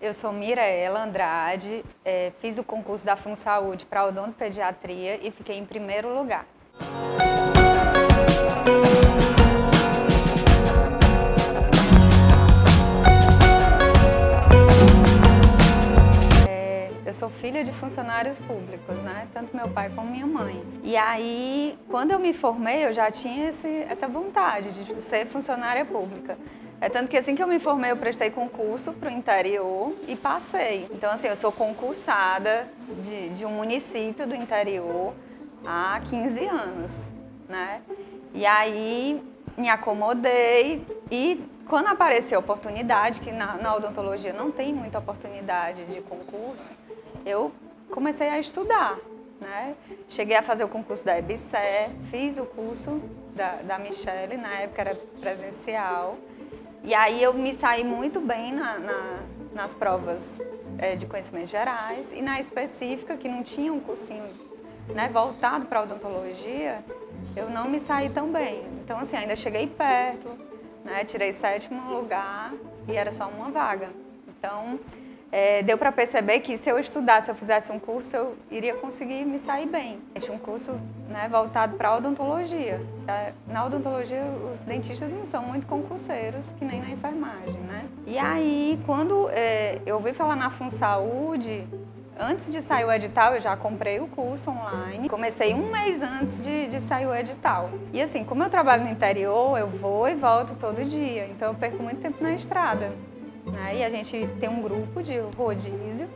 Eu sou Mirela Andrade, fiz o concurso da FunSaúde para odontopediatria e fiquei em primeiro lugar. Eu sou filha de funcionários públicos, né? Tanto meu pai como minha mãe. E aí, quando eu me formei, eu já tinha essa vontade de ser funcionária pública. Tanto que assim que eu me formei, eu prestei concurso para o interior e passei. Então, assim, eu sou concursada de um município do interior há 15 anos, né? E aí, me acomodei e quando apareceu a oportunidade, que na odontologia não tem muita oportunidade de concurso, eu comecei a estudar, né? Cheguei a fazer o concurso da EBSER, fiz o curso da Michele, na época era presencial. E aí eu me saí muito bem nas provas de conhecimentos gerais e na específica, que não tinha um cursinho, né, voltado para a odontologia, eu não me saí tão bem. Então, assim, ainda cheguei perto, né, tirei 7º lugar e era só uma vaga. Então, deu para perceber que se eu estudasse, se eu fizesse um curso, eu iria conseguir me sair bem. Tinha um curso, né, voltado para a odontologia. Na odontologia, os dentistas não são muito concurseiros, que nem na enfermagem, né? E aí, quando eu ouvi falar na FunSaúde, antes de sair o edital, eu já comprei o curso online. Comecei um mês antes de sair o edital. E assim, como eu trabalho no interior, eu vou e volto todo dia. Então, eu perco muito tempo na estrada. E a gente tem um grupo de rodízio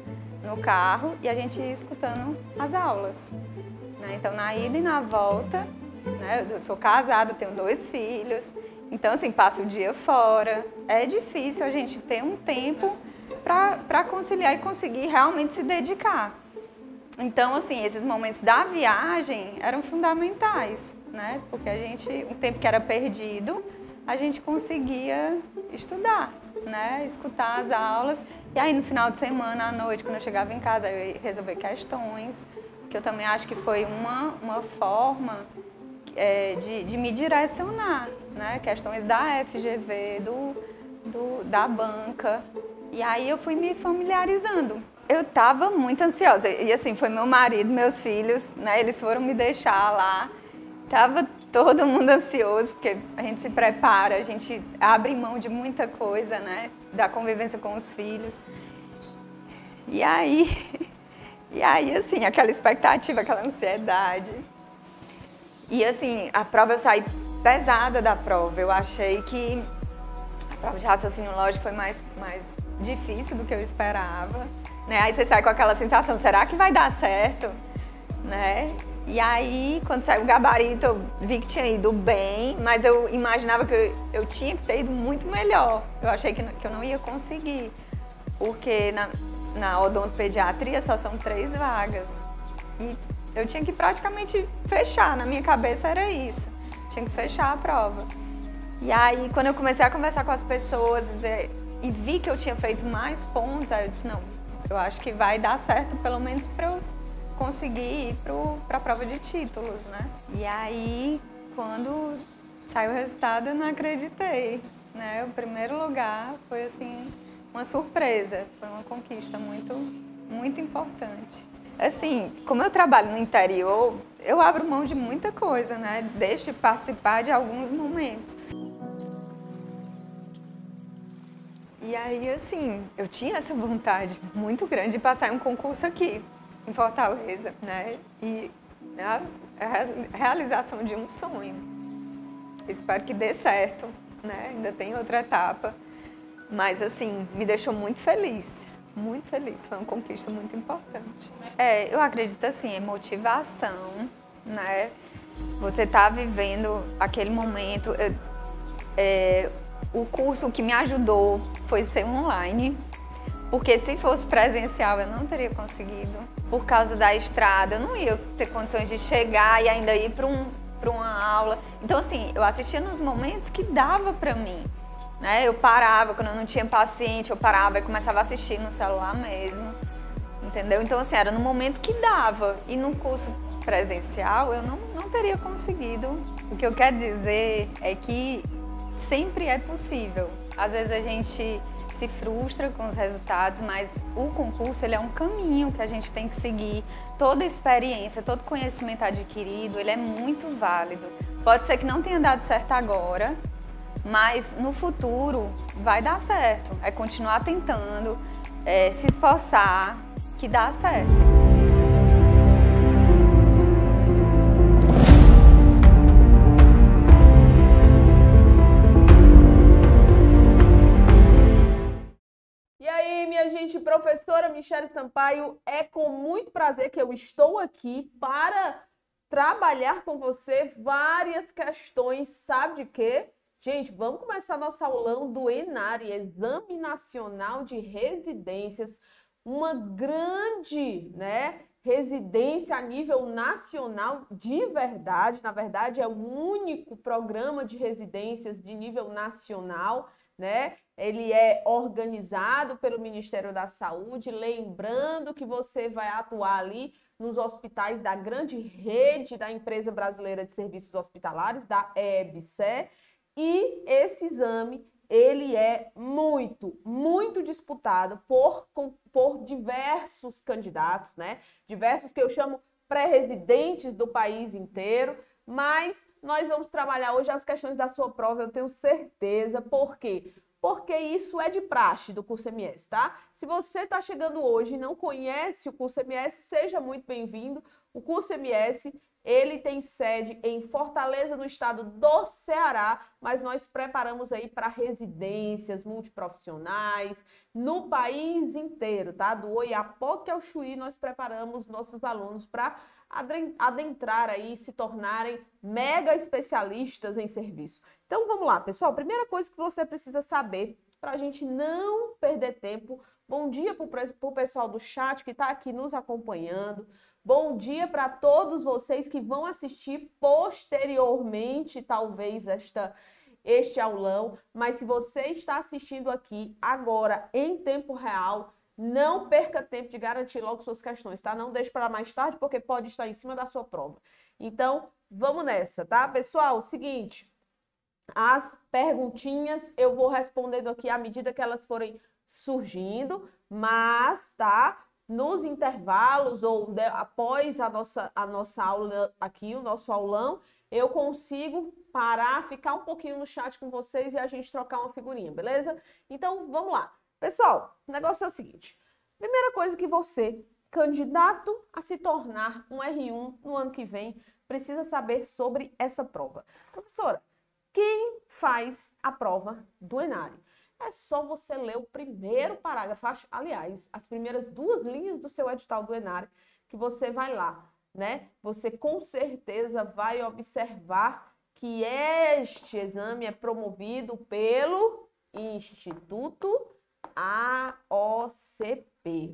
no carro e a gente ia escutando as aulas. Então, na ida e na volta, né, eu sou casada, tenho 2 filhos, então, assim, passo o dia fora. É difícil a gente ter um tempo para conciliar e conseguir realmente se dedicar. Então, assim, esses momentos da viagem eram fundamentais, né? Porque o tempo que era perdido, a gente conseguia estudar, né? Escutar as aulas. E aí, no final de semana, à noite, quando eu chegava em casa, eu ia resolver questões, que eu também acho que foi uma forma de me direcionar, né? Questões da FGV, da banca. E aí eu fui me familiarizando. Eu estava muito ansiosa. E assim, foi meu marido, meus filhos, né? Eles foram me deixar lá. Tava todo mundo ansioso, porque a gente se prepara, a gente abre mão de muita coisa, né? Da convivência com os filhos. E aí, assim, aquela expectativa, aquela ansiedade. E assim, a prova, eu saí pesada da prova. Eu achei que a prova de raciocínio lógico foi mais difícil do que eu esperava, né? Aí você sai com aquela sensação, será que vai dar certo, né? E aí, quando saiu o gabarito, eu vi que tinha ido bem, mas eu imaginava que eu tinha que ter ido muito melhor. Eu achei que eu não ia conseguir, porque na odontopediatria só são 3 vagas. E eu tinha que praticamente fechar, na minha cabeça era isso. Tinha que fechar a prova. E aí, quando eu comecei a conversar com as pessoas e vi que eu tinha feito mais pontos, aí eu disse, não, eu acho que vai dar certo, pelo menos para eu conseguir ir para a prova de títulos, né? E aí, quando saiu o resultado, eu não acreditei, né? O primeiro lugar foi, assim, uma surpresa, foi uma conquista muito, muito importante. Assim, como eu trabalho no interior, eu abro mão de muita coisa, né? Deixo de participar de alguns momentos. E aí, assim, eu tinha essa vontade muito grande de passar em um concurso aqui, em Fortaleza, né? E a realização de um sonho. Espero que dê certo, né? Ainda tem outra etapa. Mas, assim, me deixou muito feliz. Muito feliz. Foi uma conquista muito importante. Eu acredito, assim, em motivação, né? Você tá vivendo aquele momento. O curso que me ajudou foi ser online, porque se fosse presencial eu não teria conseguido. Por causa da estrada, eu não ia ter condições de chegar e ainda ir para uma aula. Então, assim, eu assistia nos momentos que dava para mim, né? Eu parava, quando eu não tinha paciente, eu parava e começava a assistir no celular mesmo, entendeu? Então, assim, era no momento que dava. E no curso presencial eu não teria conseguido. O que eu quero dizer é que sempre é possível. Às vezes a gente se frustra com os resultados, mas o concurso ele é um caminho que a gente tem que seguir. Toda experiência, todo conhecimento adquirido, ele é muito válido. Pode ser que não tenha dado certo agora, mas no futuro vai dar certo. É continuar tentando, se esforçar, que dá certo. Professora Michele Sampaio, é com muito prazer que eu estou aqui para trabalhar com você várias questões, sabe de quê? Gente, vamos começar nosso aulão do ENARE, Exame Nacional de Residências, uma grande, residência a nível nacional de verdade. Na verdade, é o único programa de residências de nível nacional, Ele é organizado pelo Ministério da Saúde, lembrando que você vai atuar ali nos hospitais da grande rede da Empresa Brasileira de Serviços Hospitalares, da EBSER, e esse exame, ele é muito disputado por diversos candidatos, Diversos que eu chamo pré-residentes do país inteiro, mas nós vamos trabalhar hoje as questões da sua prova, eu tenho certeza. Por quê? Porque isso é de praxe do curso MS, tá? Se você está chegando hoje e não conhece o curso MS, seja muito bem-vindo. O curso MS, ele tem sede em Fortaleza, no estado do Ceará, mas nós preparamos aí para residências multiprofissionais no país inteiro, tá? Do Oiapoque ao Chuí, nós preparamos nossos alunos para adentrar aí, se tornarem mega especialistas em serviço. Então vamos lá, pessoal. Primeira coisa que você precisa saber para a gente não perder tempo. Bom dia para o pessoal do chat que está aqui nos acompanhando. Bom dia para todos vocês que vão assistir posteriormente, talvez, este aulão. Mas se você está assistindo aqui agora, em tempo real, não perca tempo de garantir logo suas questões, tá? Não deixe para mais tarde, porque pode estar em cima da sua prova. Então, vamos nessa, tá? Pessoal, seguinte, as perguntinhas eu vou respondendo aqui à medida que elas forem surgindo, mas, tá? Nos intervalos ou após a nossa aula aqui, o nosso aulão, eu consigo parar, ficar um pouquinho no chat com vocês e a gente trocar uma figurinha, beleza? Então, vamos lá. Pessoal, o negócio é o seguinte. Primeira coisa que você, candidato a se tornar um R1 no ano que vem, precisa saber sobre essa prova. Professora, quem faz a prova do ENARE? É só você ler o primeiro parágrafo, aliás, as primeiras 2 linhas do seu edital do ENARE, que você vai lá, Você com certeza vai observar que este exame é promovido pelo Instituto AOCP.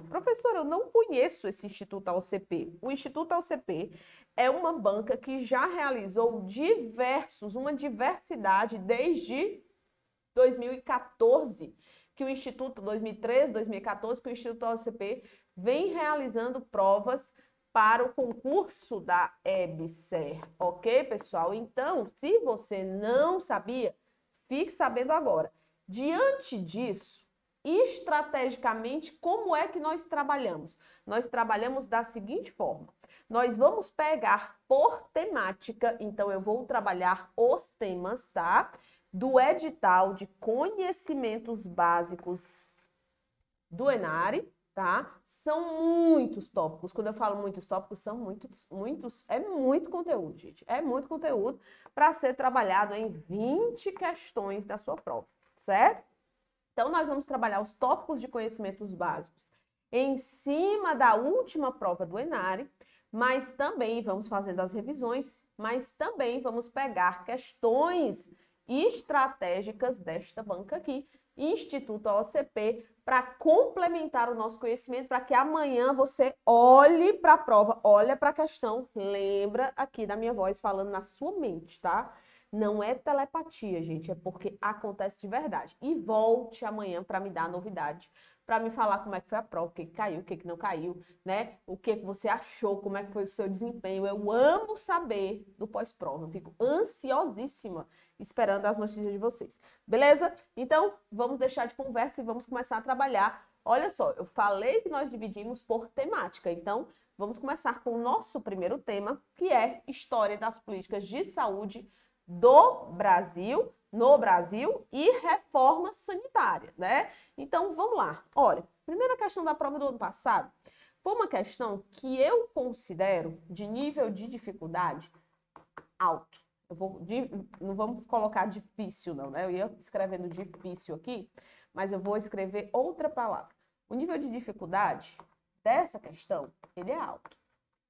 Professora, eu não conheço esse Instituto AOCP. O Instituto AOCP é uma banca que já realizou uma diversidade desde 2014, que o Instituto, 2013, 2014, que o Instituto AOCP vem realizando provas para o concurso da EBSER, ok, pessoal? Então, se você não sabia, fique sabendo agora. Diante disso, estrategicamente, como é que nós trabalhamos? Nós trabalhamos da seguinte forma. Nós vamos pegar por temática, então eu vou trabalhar os temas, tá? Do edital de conhecimentos básicos do ENARE, tá? São muitos tópicos. Quando eu falo muitos tópicos, são muitos, é muito conteúdo, gente. É muito conteúdo para ser trabalhado em 20 questões da sua prova, certo? Então, nós vamos trabalhar os tópicos de conhecimentos básicos em cima da última prova do ENARE, mas também vamos fazendo as revisões, mas também vamos pegar questões estratégicas desta banca aqui, Instituto AOCP, para complementar o nosso conhecimento, para que amanhã você olhe para a prova, olhe para a questão, lembra aqui da minha voz falando na sua mente, tá? Não é telepatia, gente, é porque acontece de verdade. E volte amanhã para me dar novidade, para me falar como é que foi a prova, o que caiu, o que não caiu, né? O que você achou, como é que foi o seu desempenho. Eu amo saber do pós-prova, eu fico ansiosíssima esperando as notícias de vocês. Beleza? Então, vamos deixar de conversa e vamos começar a trabalhar. Olha só, eu falei que nós dividimos por temática, então vamos começar com o nosso primeiro tema, que é História das Políticas de Saúde do Brasil, no Brasil e reforma sanitária, né? Então, vamos lá. Olha, primeira questão da prova do ano passado foi uma questão que eu considero de nível de dificuldade alto. Não vamos colocar difícil, não, né? Eu ia escrevendo difícil aqui, mas eu vou escrever outra palavra. O nível de dificuldade dessa questão, ele é alto.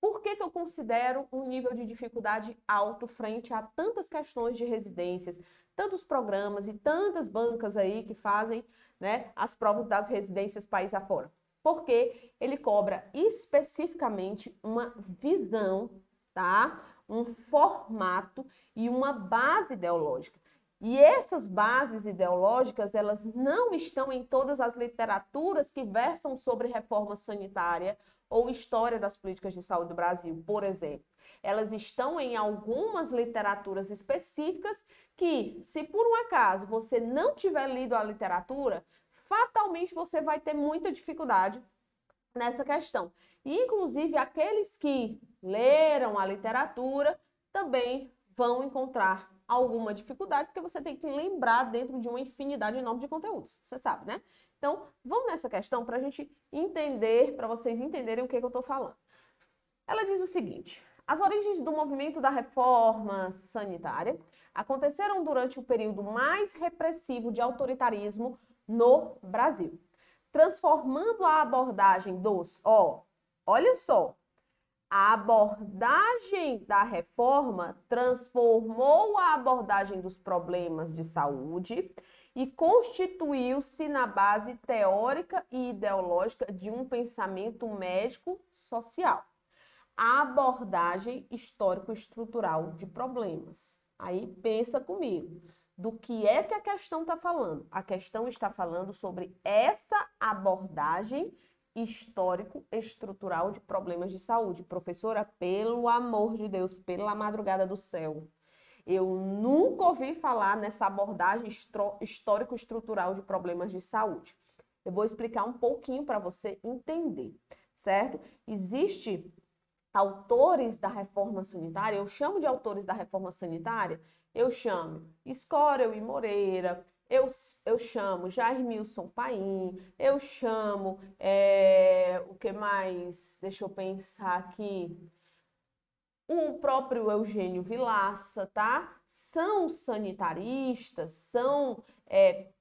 Por que eu considero um nível de dificuldade alto frente a tantas questões de residências, tantos programas e tantas bancas aí que fazem, né, as provas das residências país afora? Porque ele cobra especificamente uma visão, tá? Um formato e uma base ideológica. E essas bases ideológicas, elas não estão em todas as literaturas que versam sobre reforma sanitária ou história das políticas de saúde do Brasil, por exemplo. Elas estão em algumas literaturas específicas que, se por um acaso você não tiver lido a literatura, fatalmente você vai ter muita dificuldade nessa questão. E, inclusive, aqueles que leram a literatura também vão encontrar alguma dificuldade, porque você tem que lembrar dentro de uma infinidade enorme de conteúdos, você sabe, né? Então, vamos nessa questão para a gente entender, para vocês entenderem o que eu estou falando. Ela diz o seguinte: as origens do movimento da reforma sanitária aconteceram durante o período mais repressivo de autoritarismo no Brasil, transformando a abordagem dos, olha só, a abordagem da reforma transformou a abordagem dos problemas de saúde e constituiu-se na base teórica e ideológica de um pensamento médico-social. A abordagem histórico-estrutural de problemas. Aí pensa comigo, do que é que a questão está falando? A questão está falando sobre essa abordagem histórico-estrutural de problemas de saúde. Professora, pelo amor de Deus, pela madrugada do céu, eu nunca ouvi falar nessa abordagem histórico-estrutural de problemas de saúde. Eu vou explicar um pouquinho para você entender, certo? Existe autores da reforma sanitária, eu chamo de autores da reforma sanitária, eu chamo Escórel e Moreira, eu chamo Jairmilson Paim, eu chamo, o que mais? Deixa eu pensar aqui. O próprio Eugênio Vilaça, tá? São sanitaristas, são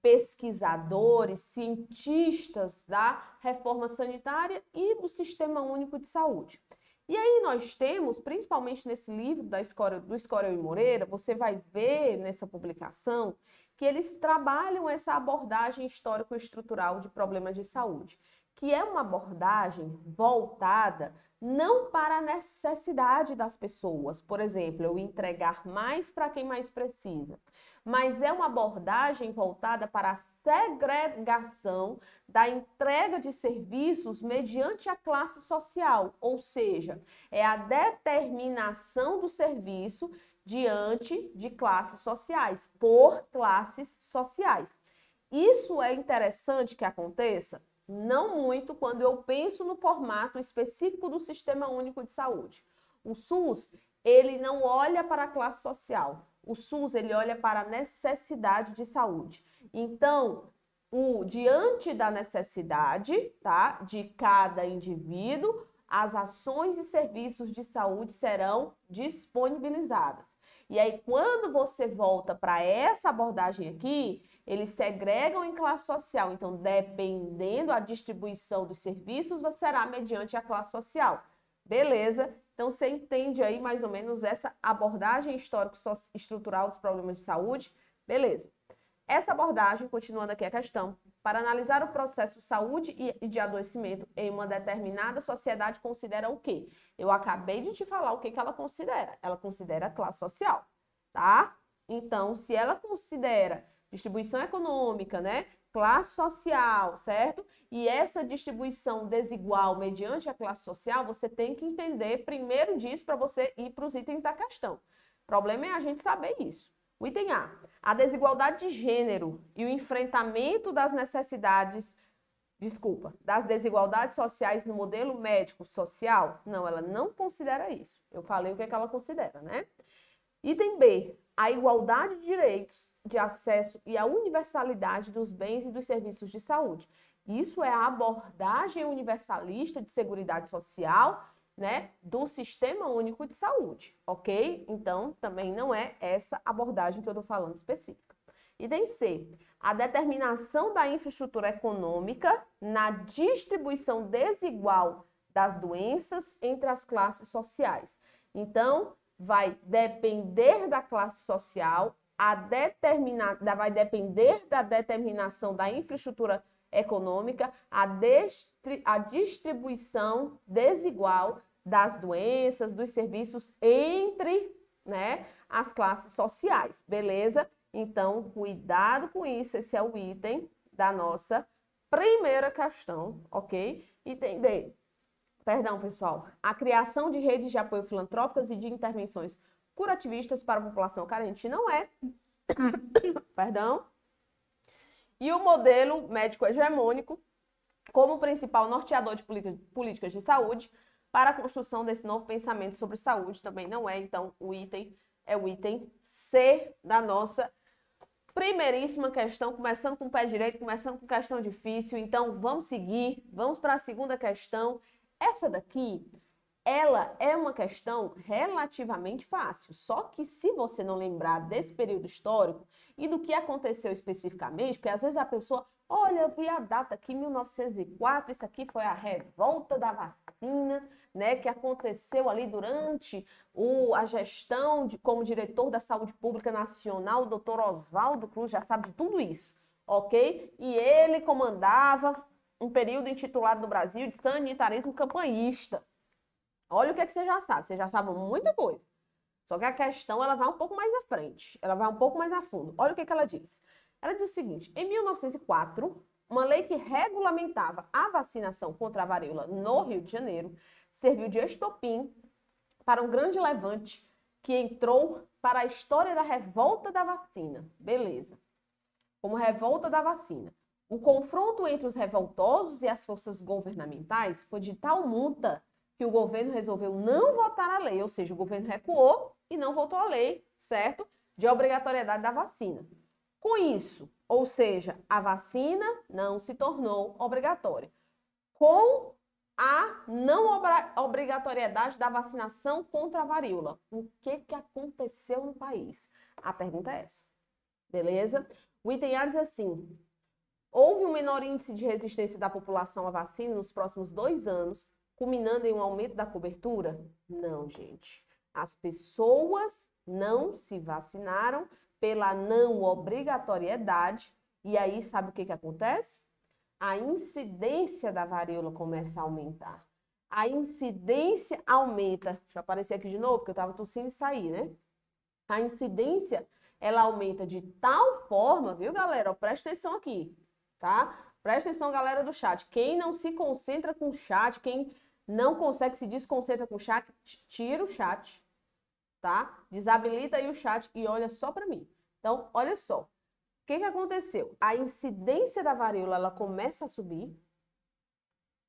pesquisadores, cientistas da reforma sanitária e do Sistema Único de Saúde. E aí nós temos, principalmente nesse livro do Escórel e Moreira, você vai ver nessa publicação que eles trabalham essa abordagem histórico-estrutural de problemas de saúde, que é uma abordagem voltada não para a necessidade das pessoas, por exemplo, eu entregar mais para quem mais precisa, mas é uma abordagem voltada para a segregação da entrega de serviços mediante a classe social, ou seja, é a determinação do serviço diante de classes sociais, por classes sociais. Isso é interessante que aconteça? Não muito quando eu penso no formato específico do Sistema Único de Saúde. O SUS, ele não olha para a classe social. O SUS, ele olha para a necessidade de saúde. Então, diante da necessidade, tá, de cada indivíduo, as ações e serviços de saúde serão disponibilizadas. E aí, quando você volta para essa abordagem aqui, eles segregam em classe social. Então, dependendo da distribuição dos serviços, será mediante a classe social. Beleza? Então, você entende aí mais ou menos essa abordagem histórico-estrutural dos problemas de saúde? Beleza. Essa abordagem, continuando aqui a questão, para analisar o processo de saúde e de adoecimento em uma determinada sociedade, considera o quê? Eu acabei de te falar o que ela considera. Ela considera classe social, tá? Então, se ela considera distribuição econômica, né? classe social, certo? E essa distribuição desigual mediante a classe social, você tem que entender primeiro disso para você ir para os itens da questão. O problema é a gente saber isso. O item A desigualdade de gênero e o enfrentamento das das desigualdades sociais no modelo médico-social? Não, ela não considera isso. Eu falei o que é que ela considera, né? Item B, a igualdade de direitos de acesso e a universalidade dos bens e dos serviços de saúde. Isso é a abordagem universalista de seguridade social, né, do Sistema Único de Saúde, ok? Então, também não é essa abordagem que eu estou falando específica. Item C, a determinação da infraestrutura econômica na distribuição desigual das doenças entre as classes sociais. Então, vai depender da classe social, vai depender da determinação da infraestrutura econômica, a distribuição desigual das doenças, dos serviços entre, né, as classes sociais, beleza? Então, cuidado com isso, esse é o item da nossa primeira questão, ok? Item D. Perdão, pessoal. A criação de redes de apoio filantrópicas e de intervenções curativistas para a população carente não é. Perdão. E o modelo médico hegemônico como principal norteador de políticas de saúde para a construção desse novo pensamento sobre saúde também não é. Então, o item é o item C da nossa primeiríssima questão, começando com o pé direito, começando com questão difícil. Então, vamos seguir, vamos para a segunda questão. Essa daqui, ela é uma questão relativamente fácil, só que se você não lembrar desse período histórico e do que aconteceu especificamente, porque às vezes a pessoa, olha, eu vi a data aqui, 1904, isso aqui foi a revolta da vacina, né, que aconteceu ali durante a gestão como diretor da Saúde Pública Nacional, o doutor Oswaldo Cruz, já sabe de tudo isso, ok? E ele comandava um período intitulado no Brasil de sanitarismo campanhista. Olha o que você já sabe. Você já sabe muita coisa. Só que a questão, ela vai um pouco mais à frente. Ela vai um pouco mais a fundo. Olha o que ela diz. Ela diz o seguinte. Em 1904, uma lei que regulamentava a vacinação contra a varíola no Rio de Janeiro serviu de estopim para um grande levante que entrou para a história da revolta da vacina. Beleza. Como revolta da vacina. O confronto entre os revoltosos e as forças governamentais foi de tal monta que o governo resolveu não votar a lei, ou seja, o governo recuou e não votou a lei, certo? De obrigatoriedade da vacina. Com isso, ou seja, a vacina não se tornou obrigatória. Com a não obrigatoriedade da vacinação contra a varíola, o que aconteceu no país? A pergunta é essa, beleza? O item A diz assim: houve um menor índice de resistência da população à vacina nos próximos 2 anos, culminando em um aumento da cobertura? Não, gente. As pessoas não se vacinaram pela não obrigatoriedade. E aí, sabe o que acontece? A incidência da varíola começa a aumentar. A incidência aumenta. Deixa eu aparecer aqui de novo, porque eu estava tossindo e saí, né? A incidência, ela aumenta de tal forma, viu, galera? Presta atenção aqui, tá? Presta atenção, galera do chat. Quem não se concentra com o chat, quem não consegue se desconcentra com o chat, tira o chat, tá? Desabilita aí o chat e olha só para mim. Então, olha só. O que aconteceu? A incidência da varíola, ela começa a subir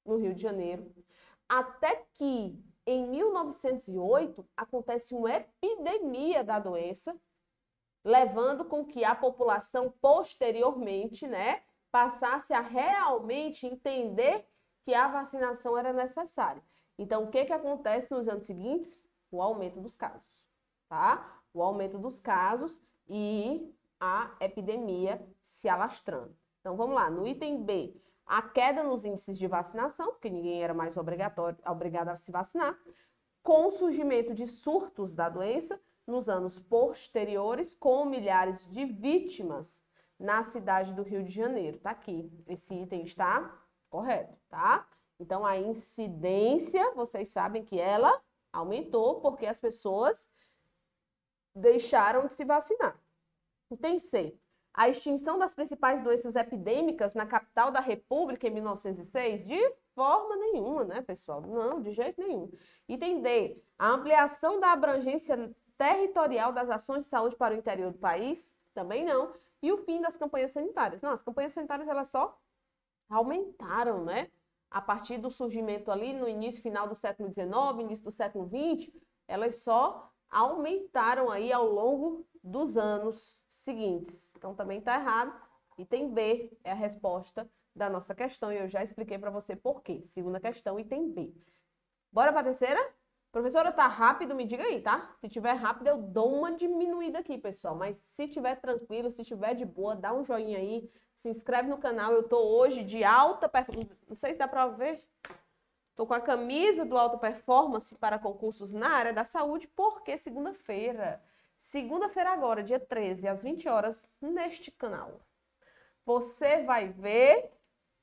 no Rio de Janeiro, até que em 1908 acontece uma epidemia da doença, levando com que a população posteriormente, né, passasse a realmente entender que a vacinação era necessária. Então, o que acontece nos anos seguintes? O aumento dos casos, tá? O aumento dos casos e a epidemia se alastrando. Então, vamos lá. No item B, a queda nos índices de vacinação, porque ninguém era mais obrigado a se vacinar, com o surgimento de surtos da doença nos anos posteriores, com milhares de vítimas na cidade do Rio de Janeiro. Tá aqui. Esse item está correto, tá? Então, a incidência, vocês sabem que ela aumentou porque as pessoas deixaram de se vacinar. Item C. A extinção das principais doenças epidêmicas na capital da República em 1906? De forma nenhuma, né, pessoal? Não, de jeito nenhum. Item D. A ampliação da abrangência territorial das ações de saúde para o interior do país? Também não. E o fim das campanhas sanitárias? Não, as campanhas sanitárias, elas só aumentaram, né? A partir do surgimento ali no início, final do século XIX, início do século XX, elas só aumentaram aí ao longo dos anos seguintes. Então, também está errado. Item B é a resposta da nossa questão, e eu já expliquei para você por quê. Segunda questão, item B. Bora para a terceira? Professora, tá rápido? Me diga aí, tá? Se tiver rápido, eu dou uma diminuída aqui, pessoal. Mas se tiver tranquilo, se tiver de boa, dá um joinha aí, se inscreve no canal. Eu tô hoje de alta performance. Não sei se dá para ver. Tô com a camisa do Alta Performance para concursos na área da saúde, porque segunda-feira agora, dia 13, às 20 horas, neste canal, você vai ver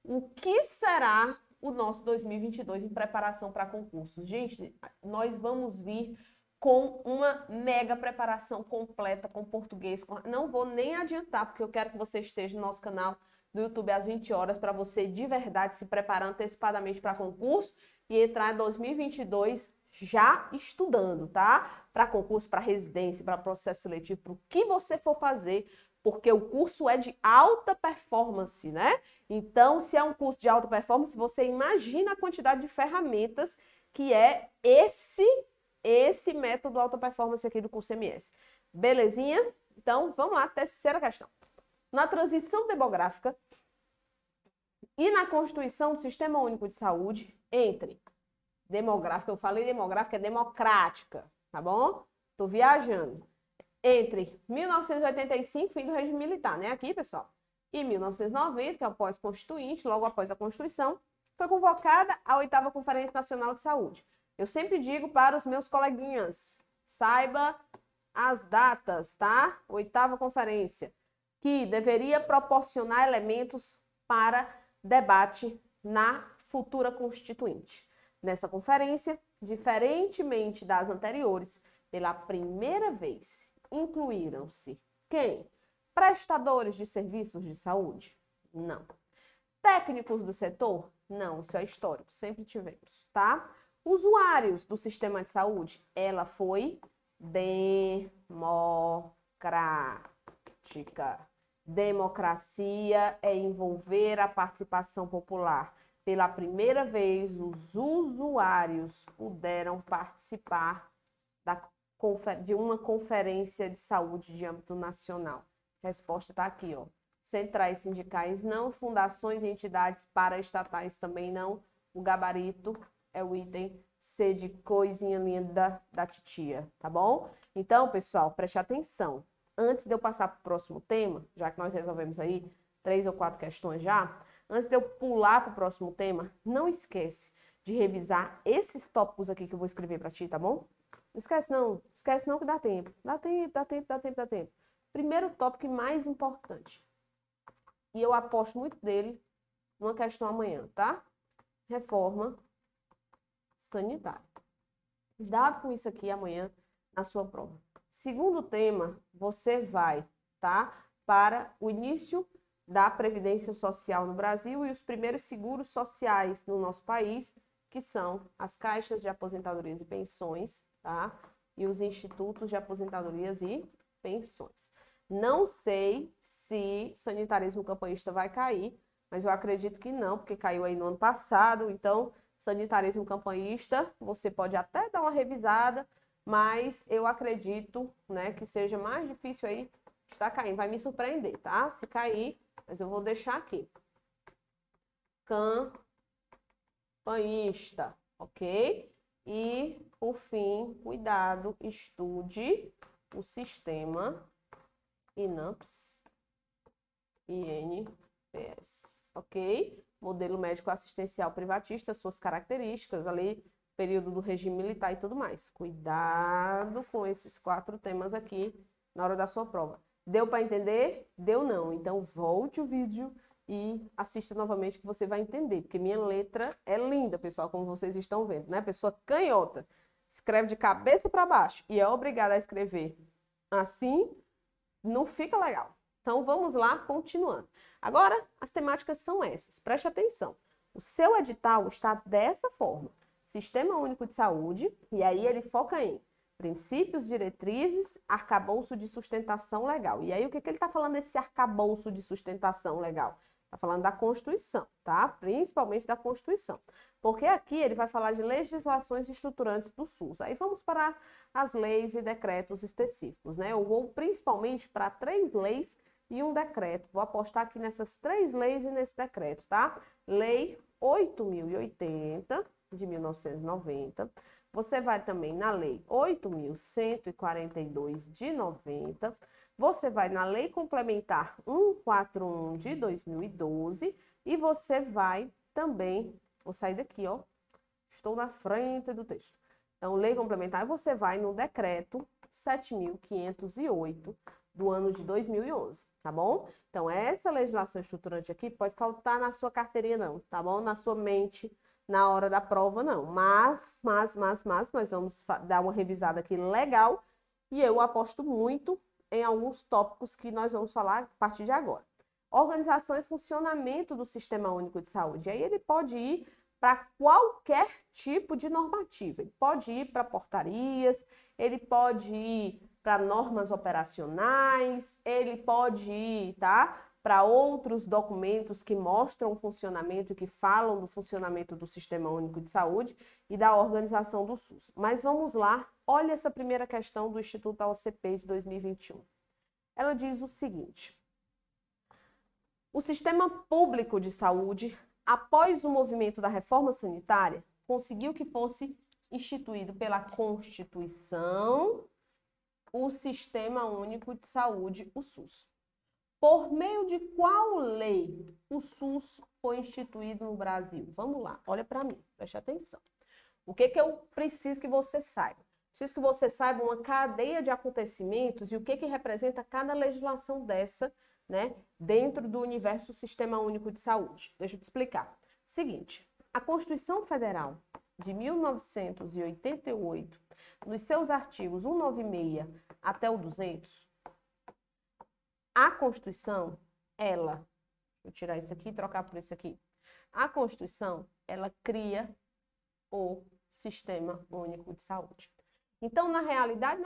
o que será o nosso 2022 em preparação para concursos. Gente, nós vamos vir com uma mega preparação completa com português. Não vou nem adiantar, porque eu quero que você esteja no nosso canal do YouTube às 20 horas para você de verdade se preparar antecipadamente para concurso e entrar em 2022 já estudando, tá? Para concurso, para residência, para processo seletivo, para o que você for fazer, porque o curso é de alta performance, né? Então, se é um curso de alta performance, você imagina a quantidade de ferramentas que é esse método alta performance aqui do curso MS. Belezinha? Então, vamos lá, terceira questão. Na transição demográfica e na constituição do Sistema Único de Saúde, entre demográfica, eu falei demográfica, é democrática, tá bom? Tô viajando. Entre 1985, fim do regime militar, né? Aqui, pessoal. E 1990, que é o pós-constituinte, logo após a Constituição, foi convocada a 8ª Conferência Nacional de Saúde. Eu sempre digo para os meus coleguinhas, saiba as datas, tá? 8ª Conferência, que deveria proporcionar elementos para debate na futura Constituinte. Nessa conferência, diferentemente das anteriores, pela primeira vez, incluíram-se quem? Prestadores de serviços de saúde? Não. Técnicos do setor? Não, isso é histórico, sempre tivemos, tá? Usuários do sistema de saúde? Ela foi democrática. Democracia é envolver a participação popular. Pela primeira vez, os usuários puderam participar de uma conferência de saúde de âmbito nacional. A resposta está aqui, ó. Centrais sindicais não, fundações e entidades paraestatais também não. O gabarito é o item C de coisinha linda da titia, tá bom? Então, pessoal, preste atenção. Antes de eu passar para o próximo tema, já que nós resolvemos aí 3 ou 4 questões já, antes de eu pular para o próximo tema, não esquece de revisar esses tópicos aqui que eu vou escrever para ti, tá bom? Não esquece não que dá tempo. Dá tempo. Primeiro tópico mais importante. E eu aposto muito dele numa questão amanhã, tá? Reforma sanitária. Cuidado com isso aqui amanhã na sua prova. Segundo tema, você vai, tá? Para o início da Previdência Social no Brasil e os primeiros seguros sociais no nosso país, que são as caixas de aposentadorias e pensões, tá? E os institutos de aposentadorias e pensões. Não sei se sanitarismo campanhista vai cair, mas eu acredito que não, porque caiu aí no ano passado. Então, sanitarismo campanhista, você pode até dar uma revisada, mas eu acredito, né, que seja mais difícil aí estar caindo. Vai me surpreender, tá? Se cair, mas eu vou deixar aqui. Campanhista, ok? E, por fim, cuidado, estude o sistema INAMPS, INPS, ok? Modelo médico assistencial privatista, suas características ali, período do regime militar e tudo mais. Cuidado com esses 4 temas aqui na hora da sua prova. Deu para entender? Deu não. Então, volte o vídeo e assista novamente que você vai entender, porque minha letra é linda, pessoal, como vocês estão vendo, né? Pessoa canhota, escreve de cabeça para baixo e é obrigada a escrever assim, não fica legal. Então, vamos lá, continuando. Agora, as temáticas são essas. Preste atenção. O seu edital está dessa forma. Sistema Único de Saúde, e aí ele foca em princípios, diretrizes, arcabouço de sustentação legal. E aí, o que ele está falando desse arcabouço de sustentação legal? Está falando da Constituição, tá? Principalmente da Constituição. Porque aqui ele vai falar de legislações estruturantes do SUS. Aí vamos para as leis e decretos específicos, né? Eu vou principalmente para 3 leis e um decreto. Vou apostar aqui nessas 3 leis e nesse decreto, tá? Lei 8.080, de 1990. Você vai também na Lei 8.142, de 90. Você vai na Lei Complementar 141, de 2012. E você vai também, vou sair daqui, ó. Estou na frente do texto. Então, Lei Complementar, você vai no Decreto 7.508, do ano de 2011, tá bom? Então, essa legislação estruturante aqui pode faltar na sua carteirinha não, tá bom? Na sua mente, na hora da prova, não. Mas, nós vamos dar uma revisada aqui legal e eu aposto muito em alguns tópicos que nós vamos falar a partir de agora. Organização e funcionamento do Sistema Único de Saúde. Aí ele pode ir para qualquer tipo de normativa. Ele pode ir para portarias, ele pode ir para normas operacionais, ele pode ir, tá? Para outros documentos que mostram o funcionamento e que falam do funcionamento do Sistema Único de Saúde e da organização do SUS. Mas vamos lá, olha essa primeira questão do Instituto da OCP de 2021. Ela diz o seguinte: o Sistema Público de Saúde, após o movimento da reforma sanitária, conseguiu que fosse instituído pela Constituição o Sistema Único de Saúde, o SUS. Por meio de qual lei o SUS foi instituído no Brasil? Vamos lá, olha para mim, preste atenção. O que eu preciso que você saiba? Preciso que você saiba uma cadeia de acontecimentos e o que representa cada legislação dessa, né, dentro do universo Sistema Único de Saúde. Deixa eu te explicar. Seguinte, a Constituição Federal de 1988, nos seus artigos 196 até o 200, a Constituição, ela, vou tirar isso aqui e trocar por isso aqui. A Constituição, ela cria o Sistema Único de Saúde. Então, na realidade,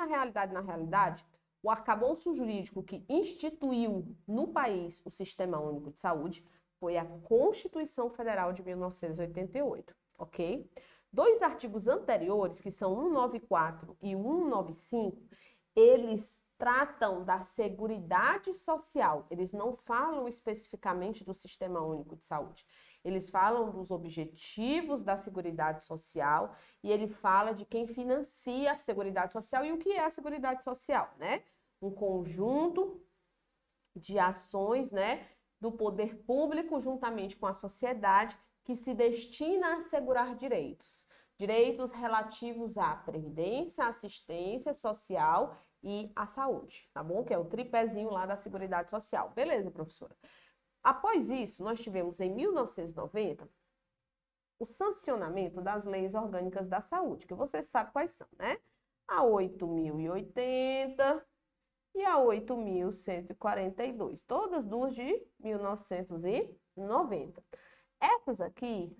o arcabouço jurídico que instituiu no país o Sistema Único de Saúde foi a Constituição Federal de 1988, ok? 2 artigos anteriores, que são 194 e 195, eles tratam da Seguridade Social. Eles não falam especificamente do Sistema Único de Saúde. Eles falam dos objetivos da Seguridade Social e ele fala de quem financia a Seguridade Social e o que é a Seguridade Social, né? Um conjunto de ações, né, do poder público juntamente com a sociedade que se destina a assegurar direitos. Direitos relativos à previdência, assistência social e à saúde, tá bom? Que é o tripézinho lá da Seguridade Social. Beleza, professora? Após isso, nós tivemos em 1990 o sancionamento das leis orgânicas da saúde, que você sabe quais são, né? A 8.080 e a 8.142, todas duas de 1990. Essas aqui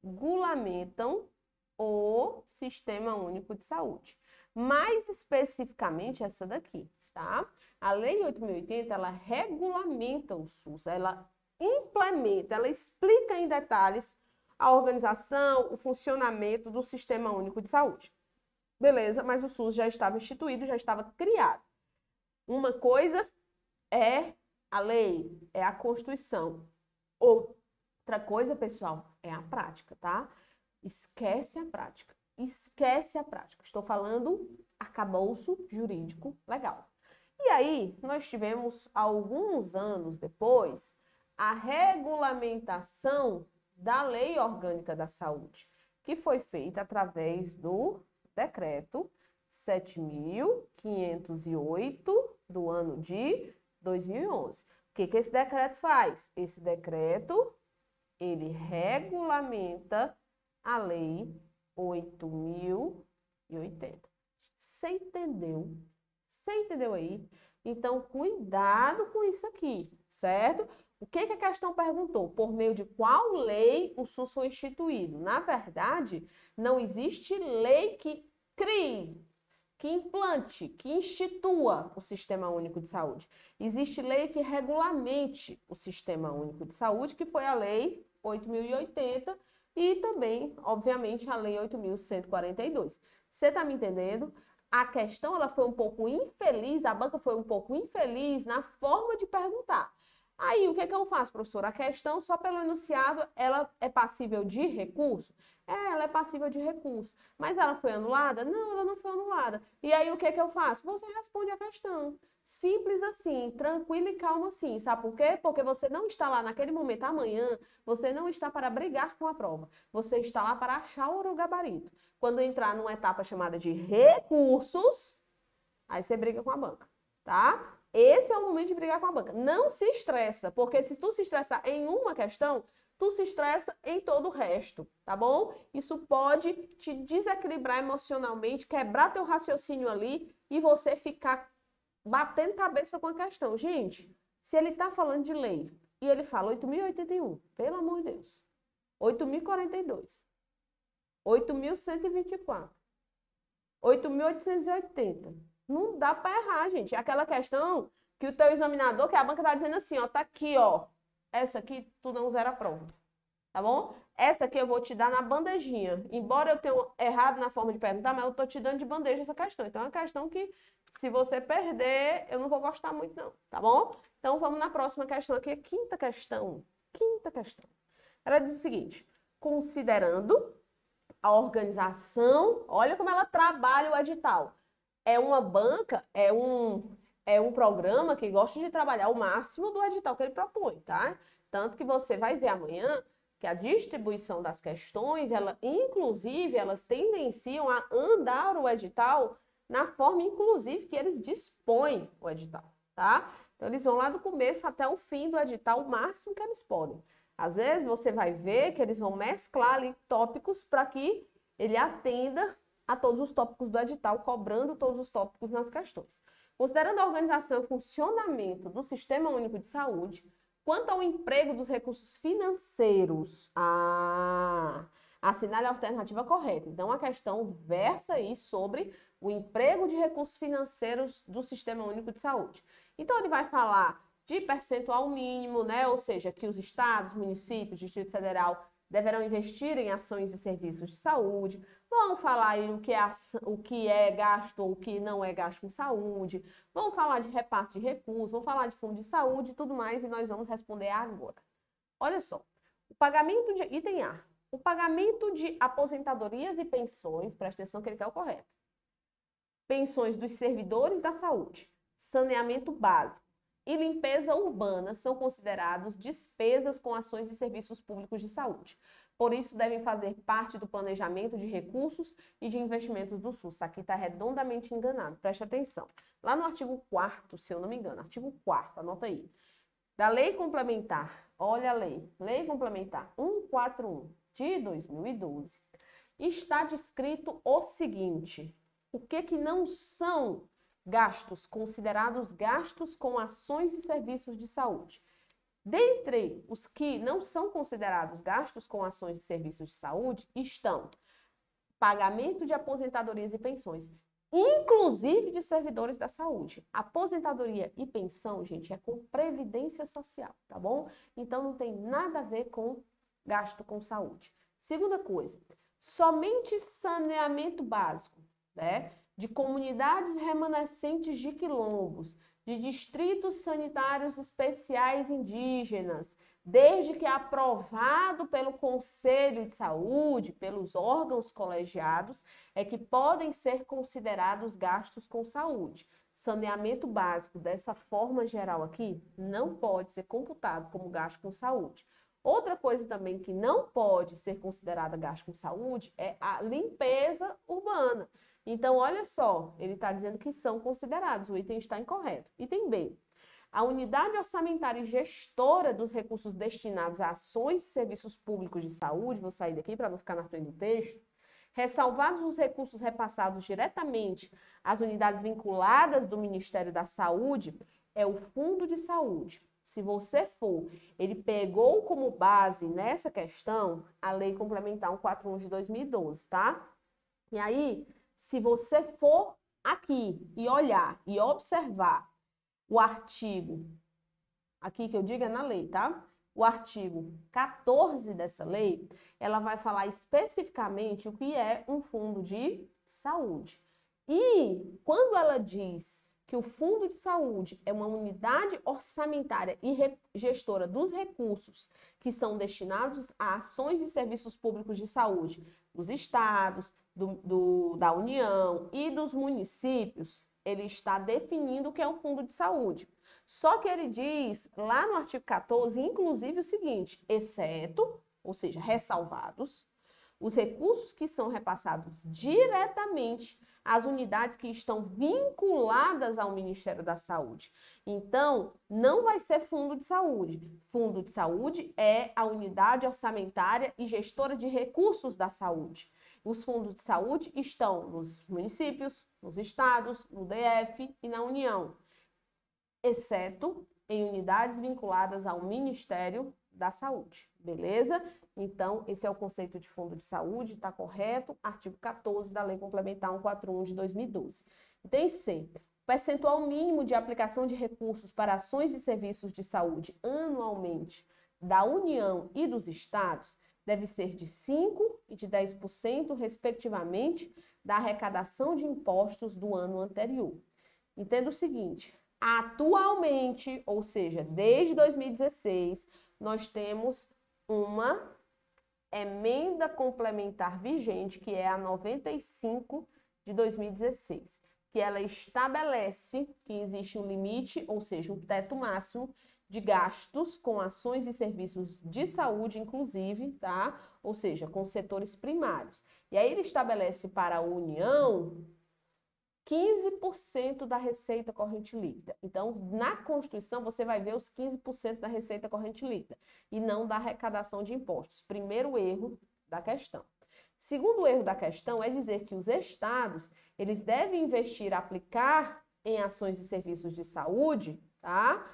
regulamentam o Sistema Único de Saúde. Mais especificamente essa daqui, tá? A Lei 8.080, ela regulamenta o SUS, ela implementa, ela explica em detalhes a organização, o funcionamento do Sistema Único de Saúde. Beleza, mas o SUS já estava instituído, já estava criado. Uma coisa é a lei, é a Constituição. Outra coisa, pessoal, é a prática, tá? Esquece a prática. Esquece a prática. Estou falando arcabouço jurídico legal. E aí, nós tivemos, alguns anos depois, a regulamentação da Lei Orgânica da Saúde, que foi feita através do Decreto 7.508 do ano de 2011. O que esse decreto faz? Esse decreto, ele regulamenta a Lei 8.080. Você entendeu? Você entendeu aí? Então, cuidado com isso aqui, certo? O que a questão perguntou? Por meio de qual lei o SUS foi instituído? Na verdade, não existe lei que crie, que implante, que institua o Sistema Único de Saúde. Existe lei que regulamente o Sistema Único de Saúde, que foi a Lei 8.080 e também, obviamente, a Lei 8.142. Você está me entendendo? A questão ela foi um pouco infeliz, a banca foi um pouco infeliz na forma de perguntar. Aí, o que eu faço, professora? A questão, só pelo enunciado, ela é passível de recurso? Ela é passível de recurso. Mas ela foi anulada? Não, ela não foi anulada. E aí, o que eu faço? Você responde a questão. Simples assim, tranquilo e calmo assim. Sabe por quê? Porque você não está lá naquele momento, amanhã, você não está para brigar com a prova. Você está lá para achar o gabarito. Quando entrar numa etapa chamada de recursos, aí você briga com a banca, tá? Esse é o momento de brigar com a banca. Não se estressa, porque se tu se estressar em uma questão, tu se estressa em todo o resto, tá bom? Isso pode te desequilibrar emocionalmente, quebrar teu raciocínio ali e você ficar batendo cabeça com a questão. Gente, se ele tá falando de lei e ele fala 8.081, pelo amor de Deus, 8.042, 8.124, 8.880. Não dá para errar, gente. É aquela questão que o teu examinador, que a banca tá dizendo assim, ó, tá aqui, ó. Essa aqui tu não zera a prova, tá bom? Essa aqui eu vou te dar na bandejinha. Embora eu tenha errado na forma de perguntar, mas eu tô te dando de bandeja essa questão. Então é uma questão que, se você perder, eu não vou gostar muito não, tá bom? Então vamos na próxima questão aqui, quinta questão. Quinta questão. Ela diz o seguinte: considerando a organização, olha como ela trabalha o edital. É uma banca, é um programa que gosta de trabalhar o máximo do edital que ele propõe, tá? Tanto que você vai ver amanhã que a distribuição das questões, inclusive, elas tendenciam a andar o edital na forma, inclusive, que eles dispõem o edital, tá? Então, eles vão lá do começo até o fim do edital, o máximo que eles podem. Às vezes, você vai ver que eles vão mesclar ali tópicos para que ele atenda a todos os tópicos do edital, cobrando todos os tópicos nas questões. Considerando a organização e funcionamento do Sistema Único de Saúde, quanto ao emprego dos recursos financeiros, assinale a alternativa correta. Então, a questão versa aí sobre o emprego de recursos financeiros do Sistema Único de Saúde. Então, ele vai falar de percentual mínimo, né? Ou seja, que os estados, municípios, Distrito Federal deverão investir em ações e serviços de saúde. Vamos falar aí o que é gasto ou o que não é gasto com saúde. Vamos falar de repasse de recursos, vamos falar de fundo de saúde e tudo mais, e nós vamos responder agora. Olha só, o pagamento de... Item A. O pagamento de aposentadorias e pensões, presta atenção que ele quer o correto. Pensões dos servidores da saúde, saneamento básico e limpeza urbana são considerados despesas com ações e serviços públicos de saúde. Por isso, devem fazer parte do planejamento de recursos e de investimentos do SUS. Aqui está redondamente enganado, preste atenção. Lá no artigo 4º, se eu não me engano, artigo 4º, anota aí. Da Lei Complementar, olha a Lei Complementar 141 de 2012, está descrito o seguinte: o que não são gastos considerados gastos com ações e serviços de saúde. Dentre os que não são considerados gastos com ações e serviços de saúde estão pagamento de aposentadorias e pensões, inclusive de servidores da saúde. Aposentadoria e pensão, gente, é com previdência social, tá bom? Então não tem nada a ver com gasto com saúde. Segunda coisa, somente saneamento básico, né? De comunidades remanescentes de quilombos, de distritos sanitários especiais indígenas, desde que aprovado pelo Conselho de Saúde, pelos órgãos colegiados, é que podem ser considerados gastos com saúde. Saneamento básico, dessa forma geral aqui, não pode ser computado como gasto com saúde. Outra coisa também que não pode ser considerada gasto com saúde é a limpeza urbana. Então, olha só, ele está dizendo que são considerados, o item está incorreto. Item B, a unidade orçamentária e gestora dos recursos destinados a ações e serviços públicos de saúde, vou sair daqui para não ficar na frente do texto, Ressalvados os recursos repassados diretamente às unidades vinculadas do Ministério da Saúde, é o Fundo de Saúde. Se você for, ele pegou como base nessa questão a Lei Complementar 141 de 2012, tá? E aí, se você for aqui e olhar e observar o artigo, aqui que eu digo é na lei, tá? O artigo 14 dessa lei, ela vai falar especificamente o que é um fundo de saúde. E quando ela diz que o fundo de saúde é uma unidade orçamentária e gestora dos recursos que são destinados a ações e serviços públicos de saúde dos estados, da União e dos municípios, ele está definindo o que é um fundo de saúde. Só que ele diz lá no artigo 14, inclusive, o seguinte: exceto, ou seja, ressalvados, os recursos que são repassados diretamente às unidades que estão vinculadas ao Ministério da Saúde. Então, não vai ser fundo de saúde. Fundo de saúde é a unidade orçamentária e gestora de recursos da saúde. Os fundos de saúde estão nos municípios, nos estados, no DF e na União, exceto em unidades vinculadas ao Ministério da Saúde, beleza? Então, esse é o conceito de fundo de saúde, está correto? Artigo 14 da Lei Complementar 141 de 2012. Item C. O percentual mínimo de aplicação de recursos para ações e serviços de saúde anualmente da União e dos estados deve ser de 5% e de 10%, respectivamente, da arrecadação de impostos do ano anterior. Entenda o seguinte: atualmente, ou seja, desde 2016, nós temos uma emenda complementar vigente, que é a 95 de 2016, que ela estabelece que existe um limite, ou seja, um teto máximo de gastos com ações e serviços de saúde, inclusive, tá? Ou seja, com setores primários. E aí ele estabelece para a União 15% da receita corrente líquida. Então, na Constituição, você vai ver os 15% da receita corrente líquida e não da arrecadação de impostos. Primeiro erro da questão. Segundo erro da questão é dizer que os estados, eles devem investir, aplicar em ações e serviços de saúde, tá?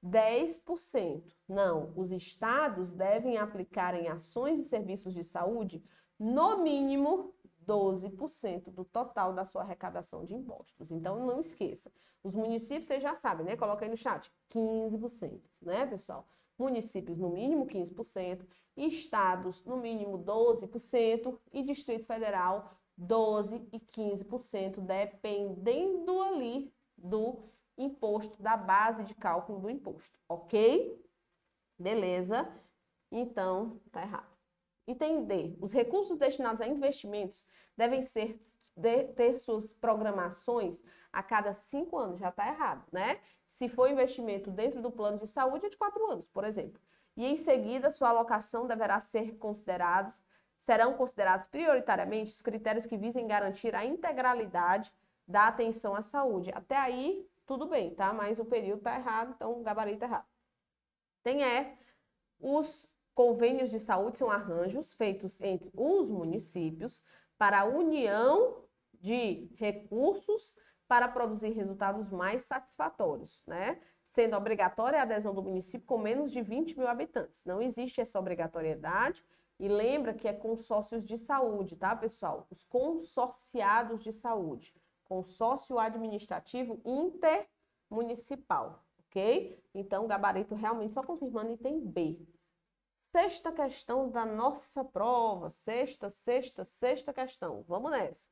10%. Não, os estados devem aplicar em ações e serviços de saúde, no mínimo, 12% do total da sua arrecadação de impostos. Então, não esqueça. Os municípios, vocês já sabem, né? Coloca aí no chat. 15%, né, pessoal? Municípios, no mínimo, 15%. Estados, no mínimo, 12%. E Distrito Federal, 12% e 15%, dependendo ali do imposto, da base de cálculo do imposto. Ok? Beleza? Então, tá errado. Item D. Os recursos destinados a investimentos devem ter suas programações a cada 5 anos. Já está errado, né? Se for investimento dentro do plano de saúde, é de 4 anos, por exemplo. E em seguida, sua alocação serão considerados prioritariamente os critérios que visem garantir a integralidade da atenção à saúde. Até aí, tudo bem, tá? Mas o período está errado, então o gabarito é errado. Os convênios de saúde são arranjos feitos entre os municípios para a união de recursos para produzir resultados mais satisfatórios, né? Sendo obrigatória a adesão do município com menos de 20 mil habitantes. Não existe essa obrigatoriedade. E lembra que é consórcios de saúde, tá, pessoal? Os consorciados de saúde. Consórcio administrativo intermunicipal, ok? Então, gabarito realmente só confirmando item B. Sexta questão da nossa prova. Sexta questão. Vamos nessa.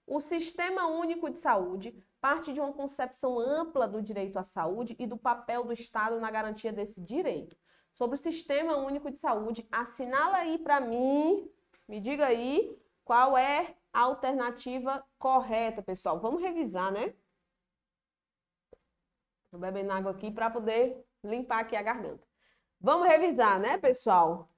O Sistema Único de Saúde parte de uma concepção ampla do direito à saúde e do papel do Estado na garantia desse direito. Sobre o Sistema Único de Saúde, assinala aí para mim, me diga aí qual é a alternativa correta, pessoal. Vamos revisar, né? Estou bebendo água aqui para poder limpar aqui a garganta. Vamos revisar, né, pessoal?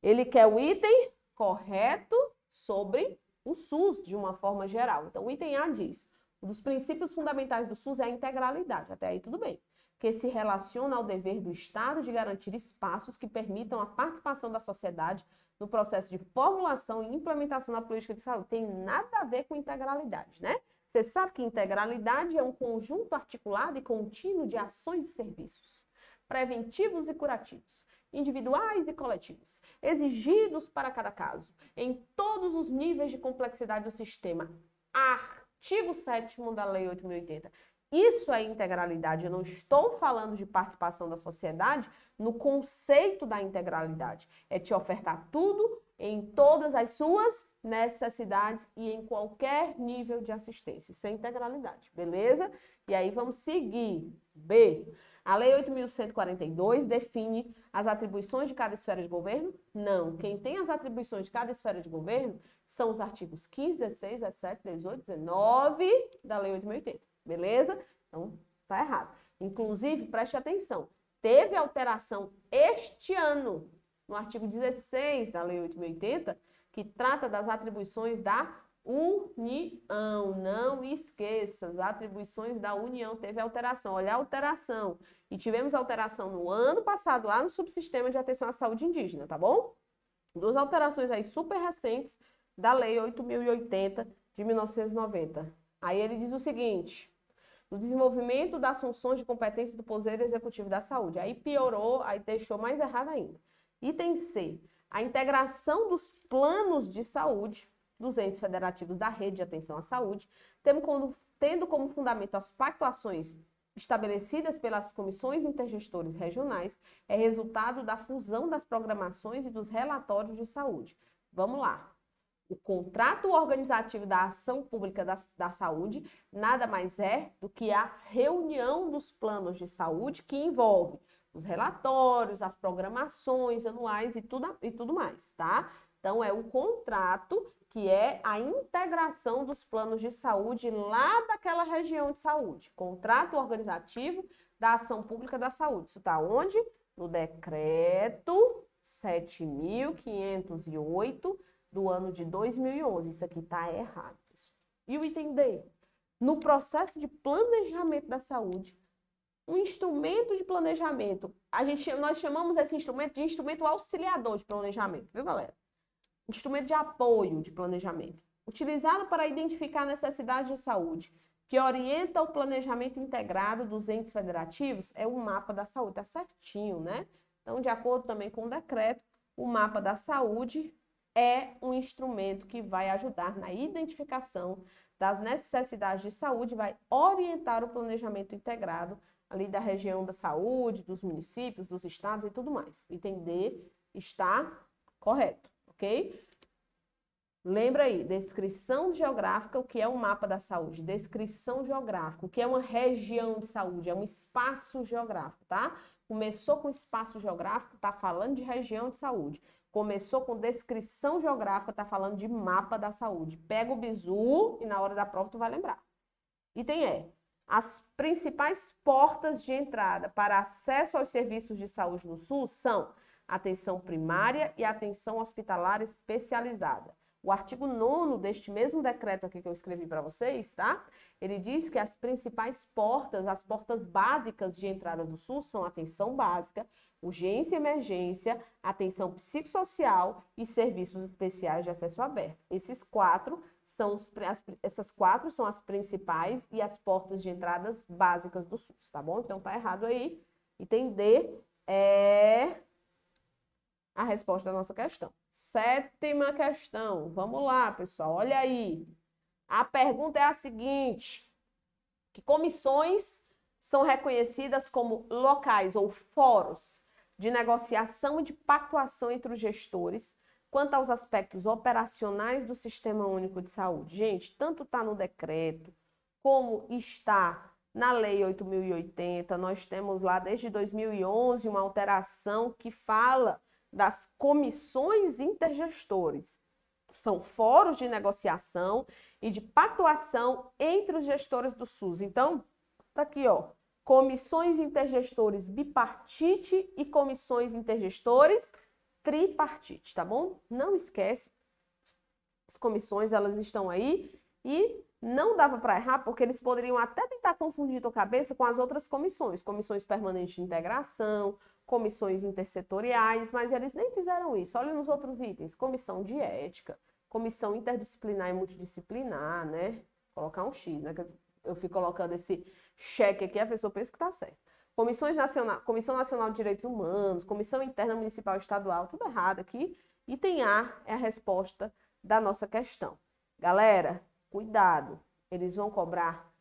Ele quer o item correto sobre o SUS, de uma forma geral. Então, o item A diz: um dos princípios fundamentais do SUS é a integralidade. Até aí, tudo bem. que se relaciona ao dever do Estado de garantir espaços que permitam a participação da sociedade no processo de formulação e implementação da política de saúde. Tem nada a ver com integralidade, né? Você sabe que integralidade é um conjunto articulado e contínuo de ações e serviços, preventivos e curativos, individuais e coletivos, exigidos para cada caso, em todos os níveis de complexidade do sistema. Artigo 7º da Lei 8.080. Isso é integralidade. Eu não estou falando de participação da sociedade no conceito da integralidade. É te ofertar tudo em todas as suas necessidades e em qualquer nível de assistência. Isso é integralidade, beleza? E aí vamos seguir. B. A Lei 8.142 define as atribuições de cada esfera de governo? Não. Quem tem as atribuições de cada esfera de governo são os artigos 15, 16, 17, 18, 19 da Lei 8.080. Beleza? Então, tá errado. Inclusive, preste atenção, teve alteração este ano, no artigo 16 da Lei 8.080, que trata das atribuições da União. Não esqueça, as atribuições da União teve alteração. Olha a alteração. E tivemos alteração no ano passado, lá no subsistema de atenção à saúde indígena, tá bom? Duas alterações aí super recentes da Lei 8.080 de 1990. Aí ele diz o seguinte: no desenvolvimento das funções de competência do Poder Executivo da Saúde. Aí piorou, aí deixou mais errado ainda. Item C. A integração dos planos de saúde dos entes federativos da rede de atenção à saúde, tendo como fundamento as pactuações estabelecidas pelas comissões intergestores regionais, é resultado da fusão das programações e dos relatórios de saúde. Vamos lá. O contrato organizativo da ação pública da saúde nada mais é do que a reunião dos planos de saúde que envolve os relatórios, as programações anuais e tudo mais, tá? Então, é o contrato que é a integração dos planos de saúde lá daquela região de saúde. Contrato organizativo da ação pública da saúde. Isso está onde? No decreto 7.508 do ano de 2011. Isso aqui está errado, pessoal. E o item D? No processo de planejamento da saúde, um instrumento de planejamento, nós chamamos esse instrumento de instrumento auxiliador de planejamento, viu, galera? Instrumento de apoio de planejamento, utilizado para identificar necessidades de saúde, que orienta o planejamento integrado dos entes federativos, é o mapa da saúde, tá certinho, né? Então, de acordo também com o decreto, o mapa da saúde é um instrumento que vai ajudar na identificação das necessidades de saúde, vai orientar o planejamento integrado ali da região da saúde, dos municípios, dos estados e tudo mais. Entender está correto, ok? Lembra aí, descrição geográfica, o que é um mapa da saúde? Descrição geográfica, o que é uma região de saúde? É um espaço geográfico, tá? Começou com espaço geográfico, tá falando de região de saúde. Começou com descrição geográfica, tá falando de mapa da saúde. Pega o bizu e na hora da prova tu vai lembrar. Item E. As principais portas de entrada para acesso aos serviços de saúde no SUS são atenção primária e atenção hospitalar especializada. O artigo 9º deste mesmo decreto aqui que eu escrevi para vocês, tá? Ele diz que as principais portas, as portas básicas de entrada do SUS são atenção básica, urgência e emergência, atenção psicossocial e serviços especiais de acesso aberto. Essas quatro são as principais e as portas de entradas básicas do SUS, tá bom? Então tá errado aí. Item D é a resposta da nossa questão. 7ª questão. Vamos lá, pessoal. Olha aí. A pergunta é a seguinte: que comissões são reconhecidas como locais ou fóruns de negociação e de pactuação entre os gestores quanto aos aspectos operacionais do Sistema Único de Saúde? Gente, tanto está no decreto como está na Lei 8.080. Nós temos lá desde 2011 uma alteração que fala das comissões intergestores. São fóruns de negociação e de pactuação entre os gestores do SUS. Então, tá aqui, ó, comissões intergestores bipartite e comissões intergestores tripartite, tá bom? Não esquece, as comissões, elas estão aí e Não dava para errar, porque eles poderiam até tentar confundir tua cabeça com as outras comissões, comissões permanentes de integração, comissões intersetoriais, mas eles nem fizeram isso. Olha nos outros itens, comissão de ética, comissão interdisciplinar e multidisciplinar, né? Colocar um X, né? Eu fico colocando esse cheque aqui, a pessoa pensa que tá certo. Comissão Nacional de Direitos Humanos, Comissão Interna Municipal e Estadual, tudo errado aqui. Item A é a resposta da nossa questão. Galera, cuidado, eles vão cobrar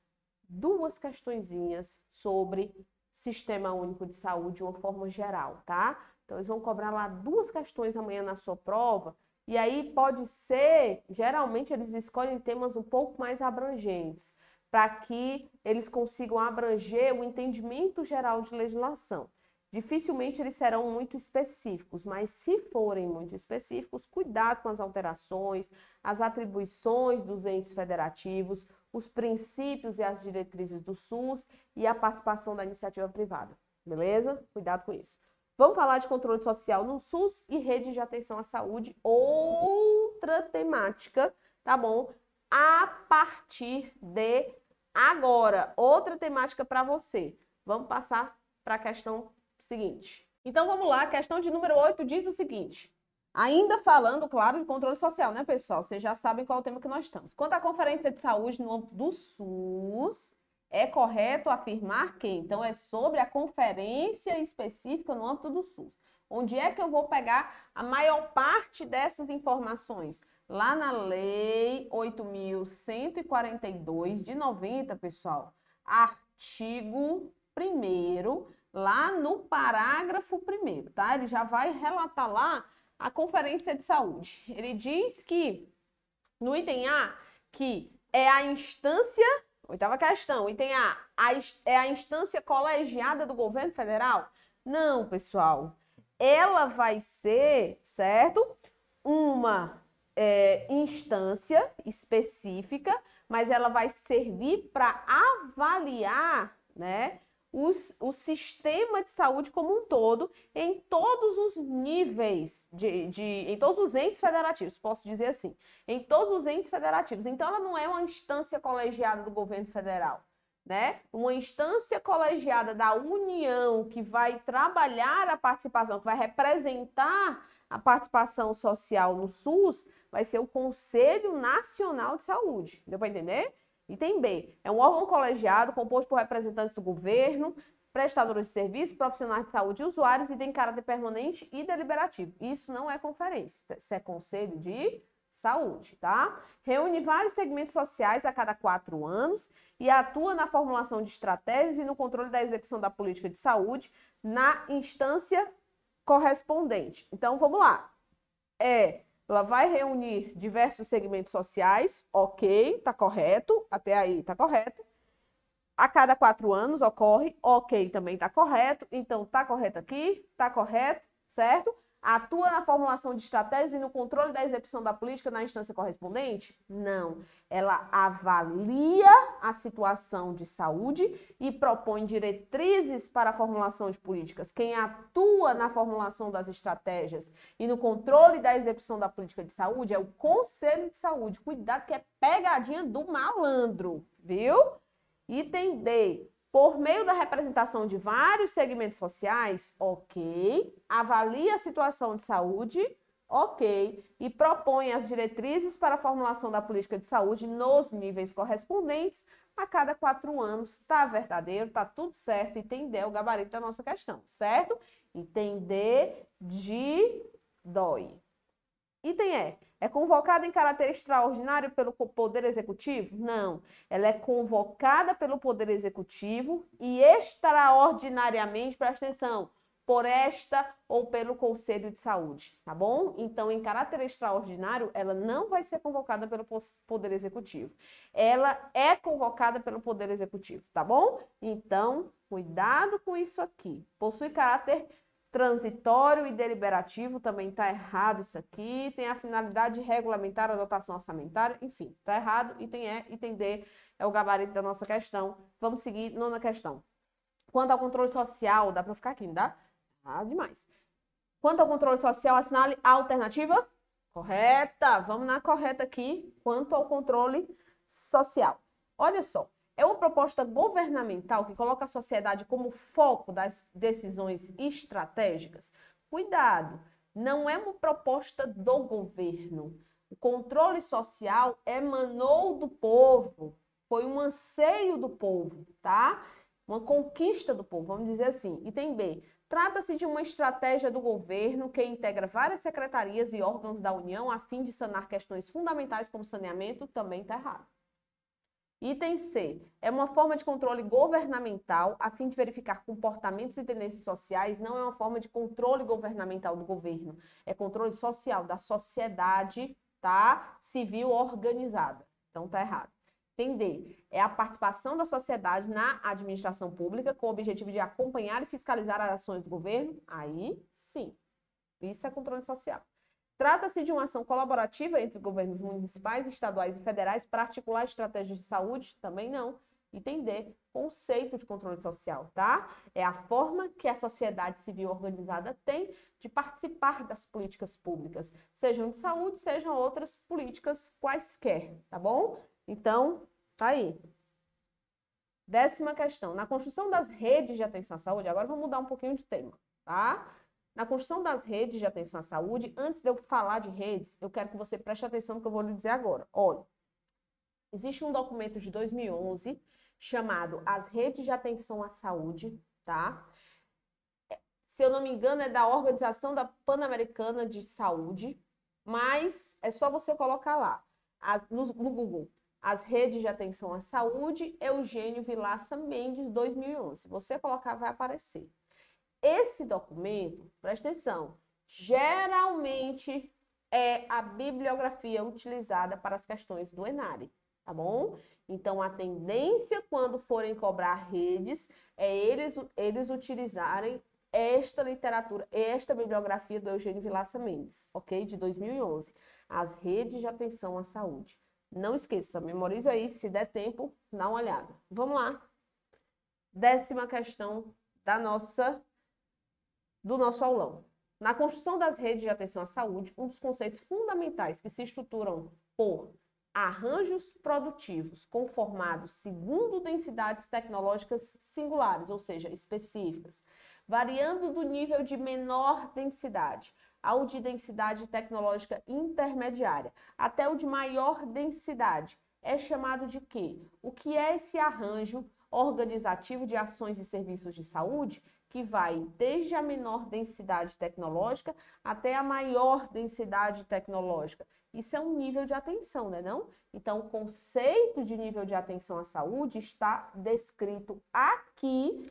2 questõezinhas sobre Sistema Único de Saúde de uma forma geral, tá? Então, eles vão cobrar lá 2 questões amanhã na sua prova, e aí pode ser, geralmente eles escolhem temas um pouco mais abrangentes, para que eles consigam abranger o entendimento geral de legislação. Dificilmente eles serão muito específicos, mas se forem muito específicos, cuidado com as alterações, as atribuições dos entes federativos, os princípios e as diretrizes do SUS e a participação da iniciativa privada, beleza? Cuidado com isso. Vamos falar de controle social no SUS e rede de atenção à saúde, outra temática, tá bom? A partir de agora, outra temática para você. Vamos passar para a questão seguinte. Então, vamos lá. A questão de número 8 diz o seguinte. Ainda falando, claro, de controle social, né, pessoal? Vocês já sabem qual é o tema que nós estamos. Quanto à Conferência de Saúde no âmbito do SUS, é correto afirmar que, então, é sobre a conferência específica no âmbito do SUS. Onde é que eu vou pegar a maior parte dessas informações? Lá na Lei 8.142 de 90, pessoal, artigo 1º, lá no parágrafo 1º, tá? Ele já vai relatar lá a Conferência de Saúde. Ele diz que, no item A, que é a instância, 8ª questão, item A, é a instância colegiada do governo federal? Não, pessoal. Ela vai ser, certo? Uma instância específica, mas ela vai servir para avaliar, né, o sistema de saúde como um todo, em todos os níveis, em todos os entes federativos, posso dizer assim, em todos os entes federativos. Então, ela não é uma instância colegiada do governo federal, né? Uma instância colegiada da União que vai trabalhar a participação, que vai representar a participação social no SUS, vai ser o Conselho Nacional de Saúde. Deu para entender? Item B, é um órgão colegiado composto por representantes do governo, prestadores de serviços, profissionais de saúde e usuários e tem caráter permanente e deliberativo. Isso não é conferência, isso é Conselho de Saúde, tá? Reúne vários segmentos sociais a cada 4 anos e atua na formulação de estratégias e no controle da execução da política de saúde na instância correspondente. Então, vamos lá. Ela vai reunir diversos segmentos sociais, ok, tá correto, até aí tá correto. A cada 4 anos ocorre, ok, também tá correto. Então, tá correto aqui, tá correto, certo? Atua na formulação de estratégias e no controle da execução da política na instância correspondente? Não. Ela avalia a situação de saúde e propõe diretrizes para a formulação de políticas. Quem atua na formulação das estratégias e no controle da execução da política de saúde é o Conselho de Saúde. Cuidado que é pegadinha do malandro, viu? Item D. Por meio da representação de vários segmentos sociais, ok, avalia a situação de saúde, ok, e propõe as diretrizes para a formulação da política de saúde nos níveis correspondentes a cada 4 anos. Tá verdadeiro, tá tudo certo, item D é o gabarito da nossa questão, certo? Item D de dói. Item E. É convocada em caráter extraordinário pelo Poder Executivo? Não. Ela é convocada pelo Poder Executivo e extraordinariamente, presta atenção, por esta ou pelo Conselho de Saúde, tá bom? Então, em caráter extraordinário, ela não vai ser convocada pelo Poder Executivo. Ela é convocada pelo Poder Executivo, tá bom? Então, cuidado com isso aqui. Possui caráter transitório e deliberativo, também está errado isso aqui, tem a finalidade de regulamentar a dotação orçamentária, enfim, está errado, item E, item D é o gabarito da nossa questão. Vamos seguir, 9ª questão. Quanto ao controle social, dá para ficar aqui, não dá? Ah, demais. Quanto ao controle social, assinale a alternativa correta. Vamos na correta aqui. Quanto ao controle social. Olha só, é uma proposta governamental que coloca a sociedade como foco das decisões estratégicas. Cuidado, não é uma proposta do governo. O controle social emanou do povo, foi um anseio do povo, tá? Uma conquista do povo, vamos dizer assim. Item B. Trata-se de uma estratégia do governo que integra várias secretarias e órgãos da União a fim de sanar questões fundamentais como saneamento, também está errado. Item C. É uma forma de controle governamental a fim de verificar comportamentos e tendências sociais, não é uma forma de controle governamental do governo, é controle social da sociedade, tá? Civil organizada. Então tá errado. Entender, é a participação da sociedade na administração pública com o objetivo de acompanhar e fiscalizar as ações do governo? Aí, sim. Isso é controle social. Trata-se de uma ação colaborativa entre governos municipais, estaduais e federais para articular estratégias de saúde? Também não. Entender, conceito de controle social, tá? É a forma que a sociedade civil organizada tem de participar das políticas públicas, sejam de saúde, sejam outras políticas quaisquer, tá bom? Então, tá aí. 10ª questão. Na construção das redes de atenção à saúde, agora vamos mudar um pouquinho de tema, tá? Na construção das redes de atenção à saúde, antes de eu falar de redes, eu quero que você preste atenção no que eu vou lhe dizer agora. Olha, existe um documento de 2011 chamado As Redes de Atenção à Saúde, tá? Se eu não me engano, é da Organização da Pan-Americana de Saúde, mas é só você colocar lá, no Google, As Redes de Atenção à Saúde, Eugênio Vilaça Mendes, 2011. Se você colocar, vai aparecer. Esse documento, presta atenção, geralmente é a bibliografia utilizada para as questões do ENARE, tá bom? Então, a tendência, quando forem cobrar redes, é eles utilizarem esta literatura, esta bibliografia do Eugênio Vilaça Mendes, ok? De 2011. As redes de atenção à saúde. Não esqueça, memoriza aí, se der tempo, dá uma olhada. Vamos lá. 10ª questão do nosso aulão. Na construção das redes de atenção à saúde, um dos conceitos fundamentais que se estruturam por arranjos produtivos conformados segundo densidades tecnológicas singulares, ou seja, específicas, variando do nível de menor densidade ao de densidade tecnológica intermediária, até o de maior densidade. É chamado de quê? O que é esse arranjo organizativo de ações e serviços de saúde que vai desde a menor densidade tecnológica até a maior densidade tecnológica? Isso é um nível de atenção, né, não? Então, o conceito de nível de atenção à saúde está descrito aqui,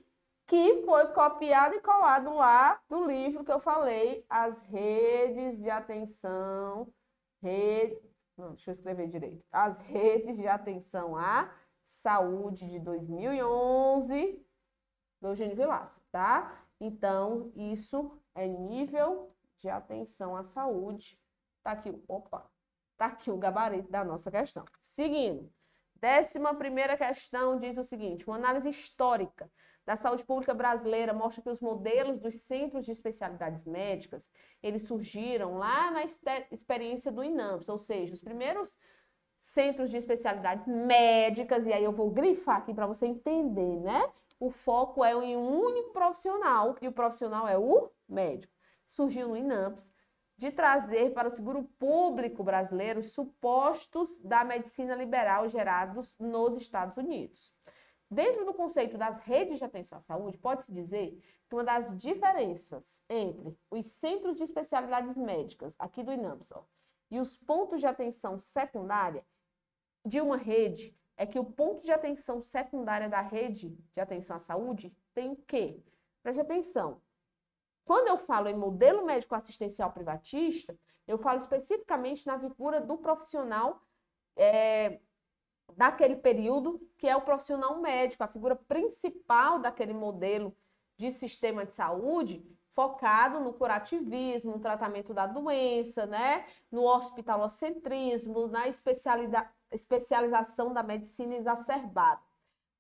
que foi copiado e colado lá do livro que eu falei, As Redes de Atenção, deixa eu escrever direito. As Redes de Atenção à Saúde de 2011, do Eugênio Vilaça, tá? Então, isso é nível de atenção à saúde. Tá aqui, tá aqui o gabarito da nossa questão. Seguindo, 11ª questão diz o seguinte: uma análise histórica da saúde pública brasileira mostra que os modelos dos centros de especialidades médicas, eles surgiram lá na experiência do INAMPS, ou seja, os primeiros centros de especialidades médicas, e aí eu vou grifar aqui para você entender, né? O foco é em um único profissional, e o profissional é o médico. Surgiu no INAMPS de trazer para o seguro público brasileiro os supostos da medicina liberal gerados nos Estados Unidos. Dentro do conceito das redes de atenção à saúde, pode-se dizer que uma das diferenças entre os centros de especialidades médicas, aqui do INAMPS, e os pontos de atenção secundária de uma rede é que o ponto de atenção secundária da rede de atenção à saúde tem o quê? Preste atenção. Quando eu falo em modelo médico assistencial privatista, eu falo especificamente na figura do profissional daquele período, que é o profissional médico, a figura principal daquele modelo de sistema de saúde, focado no curativismo, no tratamento da doença, né? No hospitalocentrismo, na especialização da medicina exacerbada.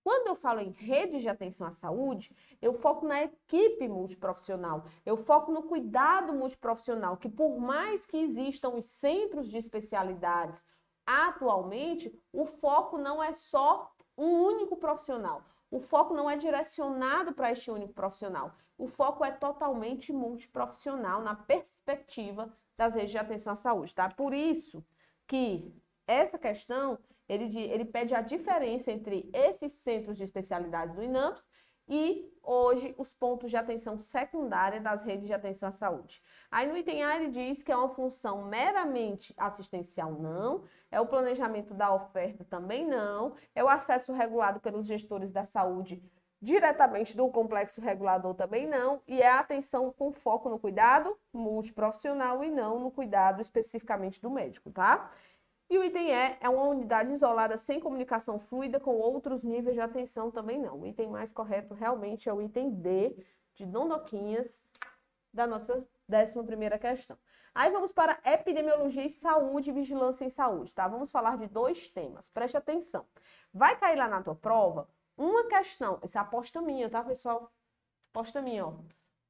Quando eu falo em redes de atenção à saúde, eu foco na equipe multiprofissional, eu foco no cuidado multiprofissional, que por mais que existam os centros de especialidades atualmente, o foco não é só um único profissional. O foco não é direcionado para este único profissional. O foco é totalmente multiprofissional na perspectiva das redes de atenção à saúde, tá? Por isso que essa questão, ele pede a diferença entre esses centros de especialidade do INAMPS e, hoje, os pontos de atenção secundária das redes de atenção à saúde. Aí, no item A, ele diz que é uma função meramente assistencial, não. É o planejamento da oferta, também não. É o acesso regulado pelos gestores da saúde diretamente do complexo regulador, também não. E é a atenção com foco no cuidado multiprofissional e não no cuidado especificamente do médico, tá? E o item E é uma unidade isolada sem comunicação fluida com outros níveis de atenção, também não. O item mais correto realmente é o item D, de Dondoquinhas, da nossa 11ª questão. Aí vamos para epidemiologia e saúde, vigilância em saúde, tá? Vamos falar de 2 temas, preste atenção. Vai cair lá na tua prova uma questão, essa é a aposta minha, tá, pessoal? Aposta minha, ó.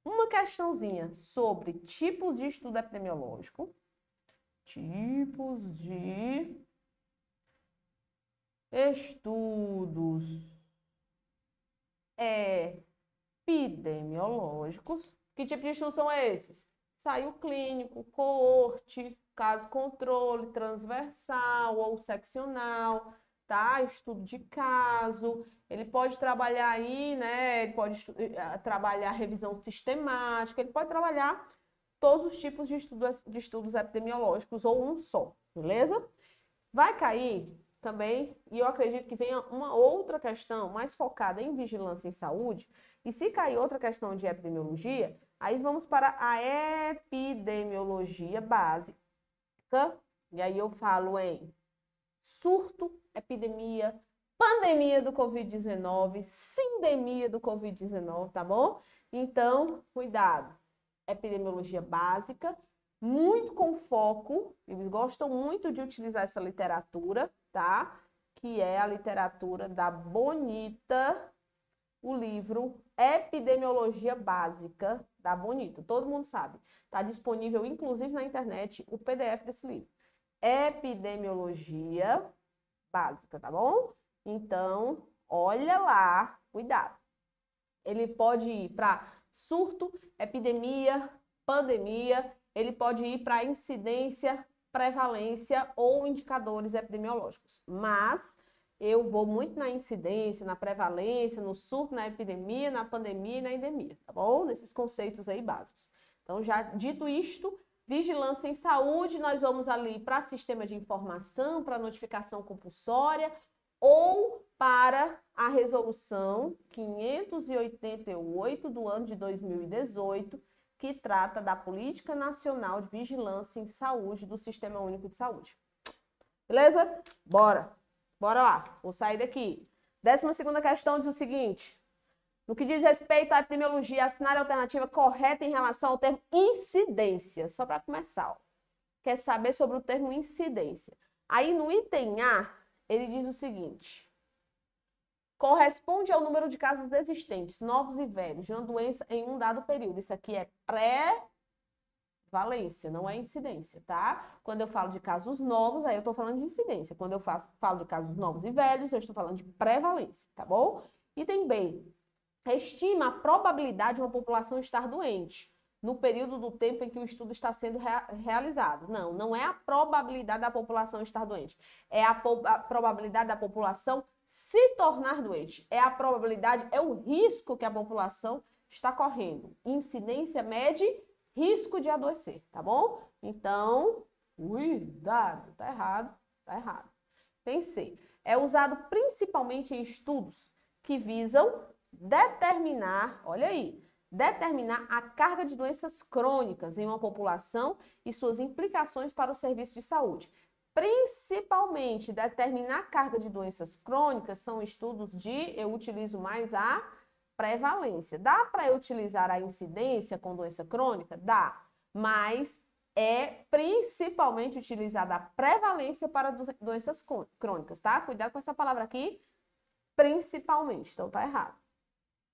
Uma questãozinha sobre tipos de estudo epidemiológico, tipos de estudos epidemiológicos. Que tipo de estudos são esses? Ensaio clínico, coorte, caso controle, transversal ou seccional, tá? Estudo de caso. Ele pode trabalhar aí, né? Ele pode trabalhar revisão sistemática, ele pode trabalhar todos os tipos de estudos epidemiológicos, ou um só, beleza? Vai cair também, e eu acredito que venha uma outra questão mais focada em vigilância em saúde, e se cair outra questão de epidemiologia, aí vamos para a epidemiologia básica, e aí eu falo em surto, epidemia, pandemia do Covid-19, sindemia do Covid-19, tá bom? Então, cuidado. Epidemiologia básica, muito com foco, eles gostam muito de utilizar essa literatura, tá? Que é a literatura da Bonita, o livro Epidemiologia Básica da Bonita, todo mundo sabe. Tá disponível, inclusive, na internet, o PDF desse livro. Epidemiologia Básica, tá bom? Então, olha lá, cuidado. Ele pode ir para surto, epidemia, pandemia, ele pode ir para incidência, prevalência ou indicadores epidemiológicos. Mas eu vou muito na incidência, na prevalência, no surto, na epidemia, na pandemia e na endemia, tá bom? Nesses conceitos aí básicos. Então, já dito isto, vigilância em saúde, nós vamos ali para sistema de informação, para notificação compulsória ou para a resolução 588 do ano de 2018, que trata da Política Nacional de Vigilância em Saúde do Sistema Único de Saúde. Beleza? Bora! Bora lá, vou sair daqui. 12ª questão diz o seguinte: no que diz respeito à epidemiologia, assinale a alternativa correta em relação ao termo incidência. Só para começar, ó. Quer saber sobre o termo incidência. Aí no item A, ele diz o seguinte: corresponde ao número de casos existentes, novos e velhos, de uma doença em um dado período. Isso aqui é pré-valência, não é incidência, tá? Quando eu falo de casos novos, aí eu estou falando de incidência. Quando eu falo de casos novos e velhos, eu estou falando de pré-valência, tá bom? Item B. Estima a probabilidade de uma população estar doente no período do tempo em que o estudo está sendo realizado. Não, não é a probabilidade da população estar doente. É a probabilidade da população se tornar doente. É a probabilidade, é o risco que a população está correndo. Incidência mede risco de adoecer, tá bom? Então, cuidado, tá errado, tá errado. Tem C. É usado principalmente em estudos que visam determinar, olha aí, determinar a carga de doenças crônicas em uma população e suas implicações para o serviço de saúde. Principalmente, determinar a carga de doenças crônicas são estudos eu utilizo mais a prevalência. Dá para eu utilizar a incidência com doença crônica? Dá, mas é principalmente utilizada a prevalência para doenças crônicas, tá? Cuidado com essa palavra aqui, principalmente, então tá errado.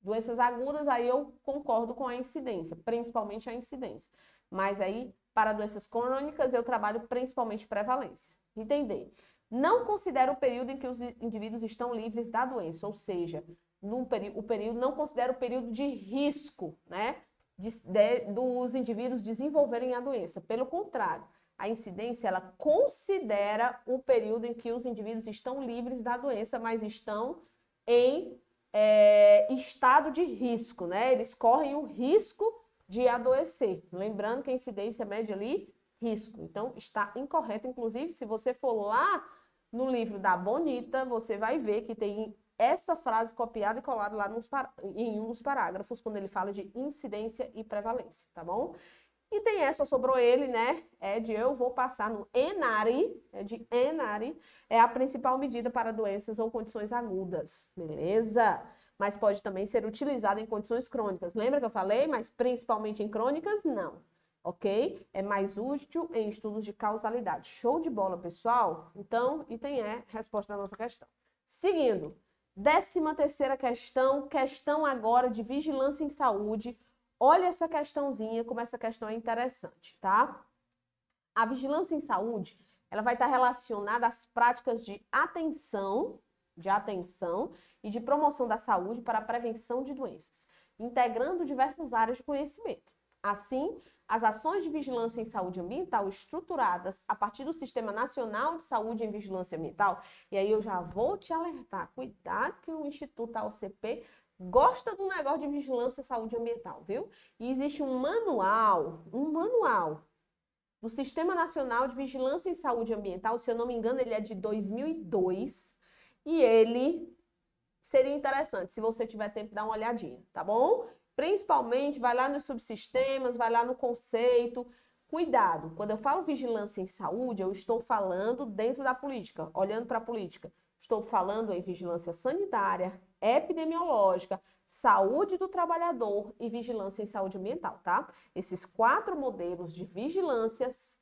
Doenças agudas, aí eu concordo com a incidência, principalmente a incidência. Mas aí, para doenças crônicas, eu trabalho principalmente prevalência. Entender. não considera o período em que os indivíduos estão livres da doença, ou seja, o período não considera o período de risco, né, dos indivíduos desenvolverem a doença. Pelo contrário, a incidência, ela considera o período em que os indivíduos estão livres da doença, mas estão em estado de risco, né? Eles correm o risco de adoecer. Lembrando que a incidência média ali, risco. Então, está incorreto. Inclusive, se você for lá no livro da Bonita, você vai ver que tem essa frase copiada e colada lá em um dos parágrafos, quando ele fala de incidência e prevalência, tá bom? E tem essa, sobrou ele, né? Eu vou passar no ENARI, é a principal medida para doenças ou condições agudas, beleza? Mas pode também ser utilizada em condições crônicas. Lembra que eu falei? Mas principalmente em crônicas, não, ok? É mais útil em estudos de causalidade. Show de bola, pessoal? Então, item E, resposta da nossa questão. Seguindo, 13ª questão, questão agora de vigilância em saúde. Olha essa questãozinha, como essa questão é interessante, tá? A vigilância em saúde, ela vai estar relacionada às práticas de atenção e de promoção da saúde para a prevenção de doenças, integrando diversas áreas de conhecimento. Assim, as ações de vigilância em saúde ambiental estruturadas a partir do Sistema Nacional de Saúde em Vigilância Ambiental, e aí eu já vou te alertar, cuidado que o Instituto AOCP gosta do negócio de vigilância e saúde ambiental, viu? E existe um manual do Sistema Nacional de Vigilância em Saúde Ambiental, se eu não me engano, ele é de 2002, e ele seria interessante, se você tiver tempo, dar uma olhadinha, tá bom? Principalmente, vai lá nos subsistemas, vai lá no conceito. Cuidado, quando eu falo vigilância em saúde, eu estou falando dentro da política, olhando para a política. Estou falando em vigilância sanitária, epidemiológica, saúde do trabalhador e vigilância em saúde ambiental, tá? Esses 4 modelos de vigilâncias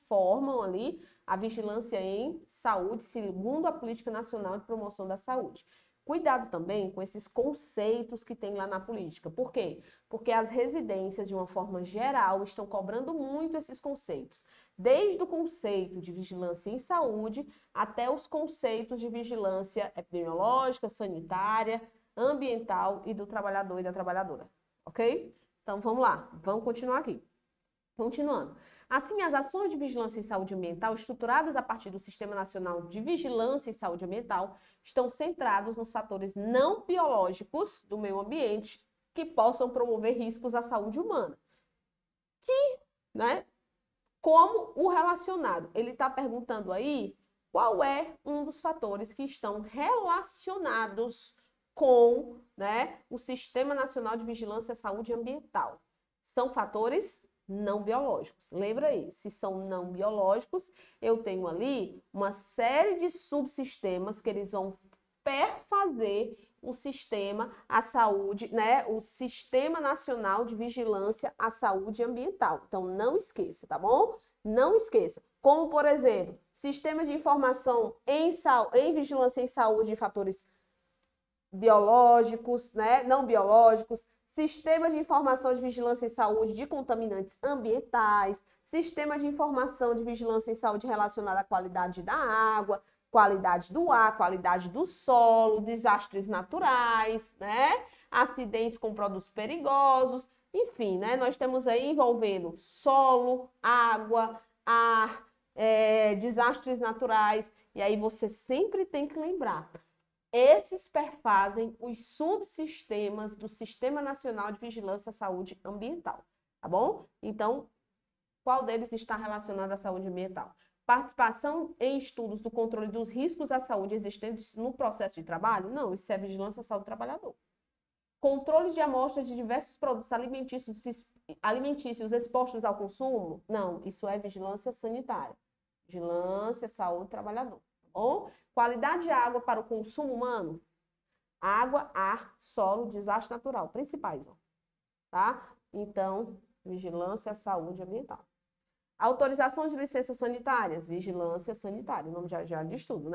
formam ali a vigilância em saúde, segundo a Política Nacional de Promoção da Saúde. Cuidado também com esses conceitos que tem lá na política. Por quê? Porque as residências, de uma forma geral, estão cobrando muito esses conceitos. Desde o conceito de vigilância em saúde até os conceitos de vigilância epidemiológica, sanitária, ambiental e do trabalhador e da trabalhadora. Ok? Então, vamos lá. Vamos continuar aqui. Continuando. Assim, as ações de vigilância em saúde ambiental, estruturadas a partir do Sistema Nacional de Vigilância em Saúde Ambiental, estão centrados nos fatores não biológicos do meio ambiente que possam promover riscos à saúde humana. Como o relacionado? Ele está perguntando aí qual é um dos fatores que estão relacionados com, o Sistema Nacional de Vigilância em Saúde Ambiental. São fatores não biológicos. Lembra aí, se são não biológicos, eu tenho ali uma série de subsistemas que eles vão perfazer o sistema, a saúde, o Sistema Nacional de Vigilância à Saúde Ambiental. Então, não esqueça, tá bom? Não esqueça. Como, por exemplo, sistema de informação em vigilância em saúde de fatores biológicos, não biológicos, sistema de informação de vigilância em saúde de contaminantes ambientais, sistema de informação de vigilância em saúde relacionada à qualidade da água, qualidade do ar, qualidade do solo, desastres naturais, acidentes com produtos perigosos, enfim, nós temos aí envolvendo solo, água, ar, desastres naturais, e aí você sempre tem que lembrar. Esses perfazem os subsistemas do Sistema Nacional de Vigilância à Saúde Ambiental, tá bom? Então, qual deles está relacionado à saúde ambiental? Participação em estudos do controle dos riscos à saúde existentes no processo de trabalho? Não, isso é vigilância à saúde do trabalhador. Controle de amostras de diversos produtos alimentícios expostos ao consumo? Não, isso é vigilância sanitária. Vigilância, saúde do trabalhador. Bom, qualidade de água para o consumo humano? Água, ar, solo, desastre natural. Principais, tá? Então, vigilância, saúde ambiental. Autorização de licenças sanitárias? Vigilância sanitária, o nome já diz tudo,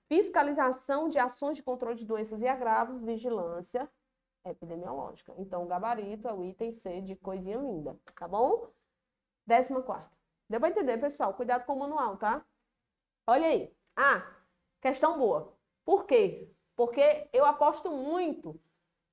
Fiscalização de ações de controle de doenças e agravos? Vigilância epidemiológica. Então, o gabarito é o item C de coisinha linda, tá bom? 14ª. Deu para entender, pessoal? Cuidado com o manual, tá? Olha aí. Ah, questão boa. Por quê? Porque eu aposto muito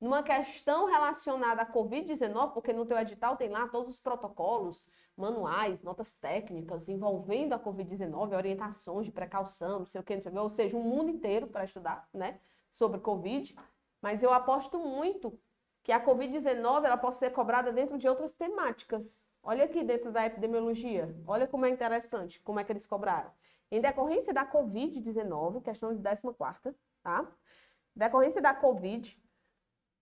numa questão relacionada à Covid-19, porque no teu edital tem lá todos os protocolos, manuais, notas técnicas envolvendo a Covid-19, orientações de precaução, não sei o que, não sei o que, ou seja, um mundo inteiro para estudar, né, sobre Covid. Mas eu aposto muito que a Covid-19 ela pode ser cobrada dentro de outras temáticas. Olha aqui dentro da epidemiologia, olha como é interessante, como é que eles cobraram. Em decorrência da Covid-19, questão de 14ª, tá? Decorrência da Covid,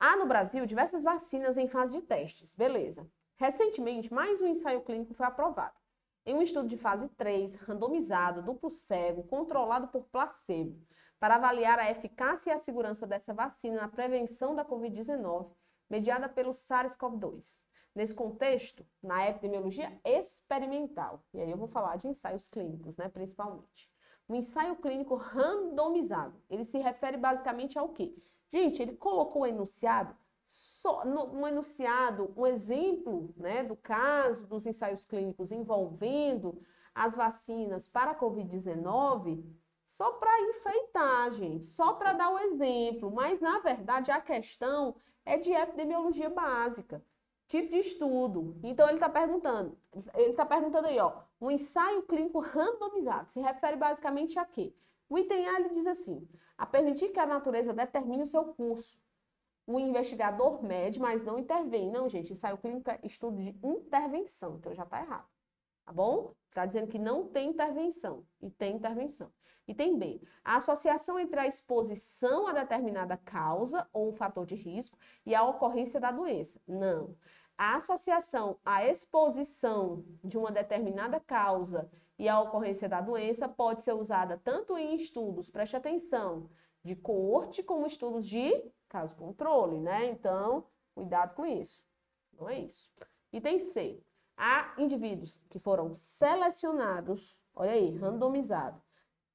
há no Brasil diversas vacinas em fase de testes, beleza. Recentemente, mais um ensaio clínico foi aprovado. Em um estudo de fase 3, randomizado, duplo cego, controlado por placebo, para avaliar a eficácia e a segurança dessa vacina na prevenção da Covid-19, mediada pelo SARS-CoV-2. Nesse contexto, na epidemiologia experimental, e aí eu vou falar de ensaios clínicos, né, principalmente. O ensaio clínico randomizado, ele se refere basicamente ao quê? Gente, ele colocou o enunciado, um exemplo, né, do caso dos ensaios clínicos envolvendo as vacinas para a Covid-19, só para enfeitar, gente, só para dar o exemplo, mas na verdade a questão é de epidemiologia básica, tipo de estudo. Então ele está perguntando aí, ó, um ensaio clínico randomizado, se refere basicamente a quê? O item A ele diz assim: a permitir que a natureza determine o seu curso. O investigador mede, mas não intervém. Não, gente, ensaio clínico é estudo de intervenção, então já está errado. Tá bom? Está dizendo que não tem intervenção e tem intervenção. E tem B, a associação entre a exposição a determinada causa ou um fator de risco e a ocorrência da doença. Não. A associação à exposição de uma determinada causa e a ocorrência da doença pode ser usada tanto em estudos, preste atenção, de coorte como estudos de caso controle, né? Então, cuidado com isso. Não é isso. Item C. Há indivíduos que foram selecionados, olha aí, randomizado,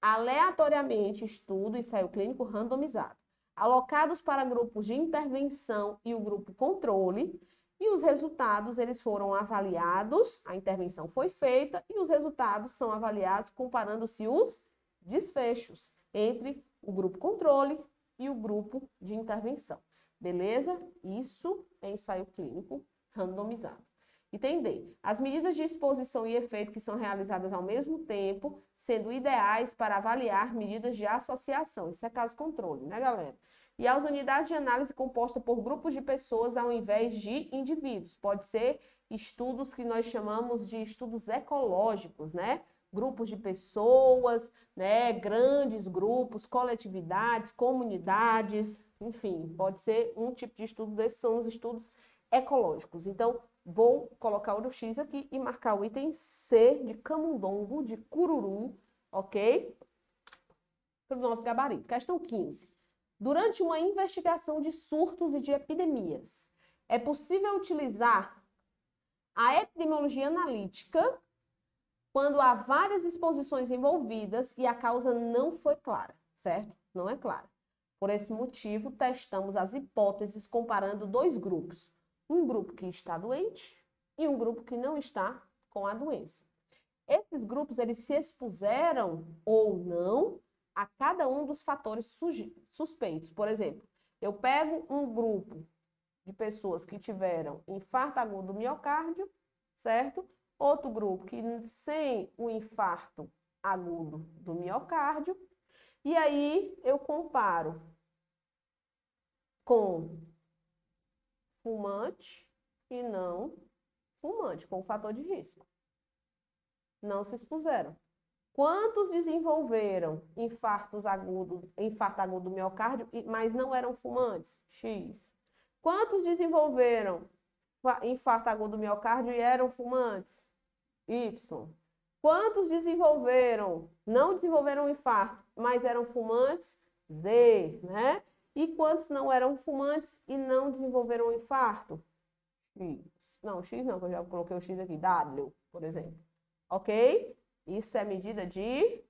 aleatoriamente, estudo, ensaio clínico randomizado, alocados para grupos de intervenção e o grupo controle, e os resultados, eles foram avaliados, a intervenção foi feita, e os resultados são avaliados comparando-se os desfechos entre o grupo controle e o grupo de intervenção. Beleza? Isso é ensaio clínico randomizado. Entender. As medidas de exposição e efeito que são realizadas ao mesmo tempo, sendo ideais para avaliar medidas de associação. Isso é caso controle, né, galera? E as unidades de análise compostas por grupos de pessoas ao invés de indivíduos. Pode ser estudos que nós chamamos de estudos ecológicos, né? Grupos de pessoas, né? Grandes grupos, coletividades, comunidades, enfim, pode ser um tipo de estudo desses, são os estudos ecológicos. Então, vou colocar o X aqui e marcar o item C de camundongo, de cururu, ok? Para o nosso gabarito. Questão 15. Durante uma investigação de surtos e de epidemias, é possível utilizar a epidemiologia analítica quando há várias exposições envolvidas e a causa não foi clara, certo? Não é clara. Por esse motivo, testamos as hipóteses comparando dois grupos. Um grupo que está doente e um grupo que não está com a doença. Esses grupos, eles se expuseram ou não a cada um dos fatores suspeitos. Por exemplo, eu pego um grupo de pessoas que tiveram infarto agudo do miocárdio, certo? Outro grupo que sem o infarto agudo do miocárdio, e aí eu comparo com fumante e não fumante, com o fator de risco. Não se expuseram. Quantos desenvolveram infarto agudo do miocárdio, mas não eram fumantes? X. Quantos desenvolveram infarto agudo do miocárdio e eram fumantes? Y. Quantos não desenvolveram infarto, mas eram fumantes? Z, né? E quantos não eram fumantes e não desenvolveram infarto? X. Não, X não, que eu já coloquei o X aqui. W, por exemplo. Ok? Isso é medida de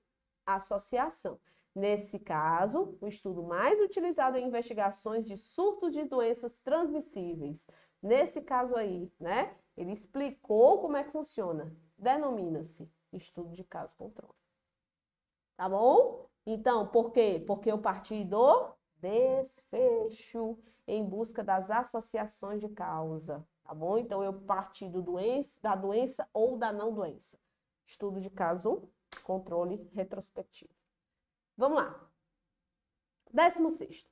associação. Nesse caso, o estudo mais utilizado em investigações de surtos de doenças transmissíveis. Nesse caso aí, né? Ele explicou como é que funciona. Denomina-se estudo de caso controle. Tá bom? Então, por quê? Porque eu parti do desfecho em busca das associações de causa, tá bom? Então, eu parti da doença ou da não doença. Estudo de caso 1, controle retrospectivo. Vamos lá. 16º.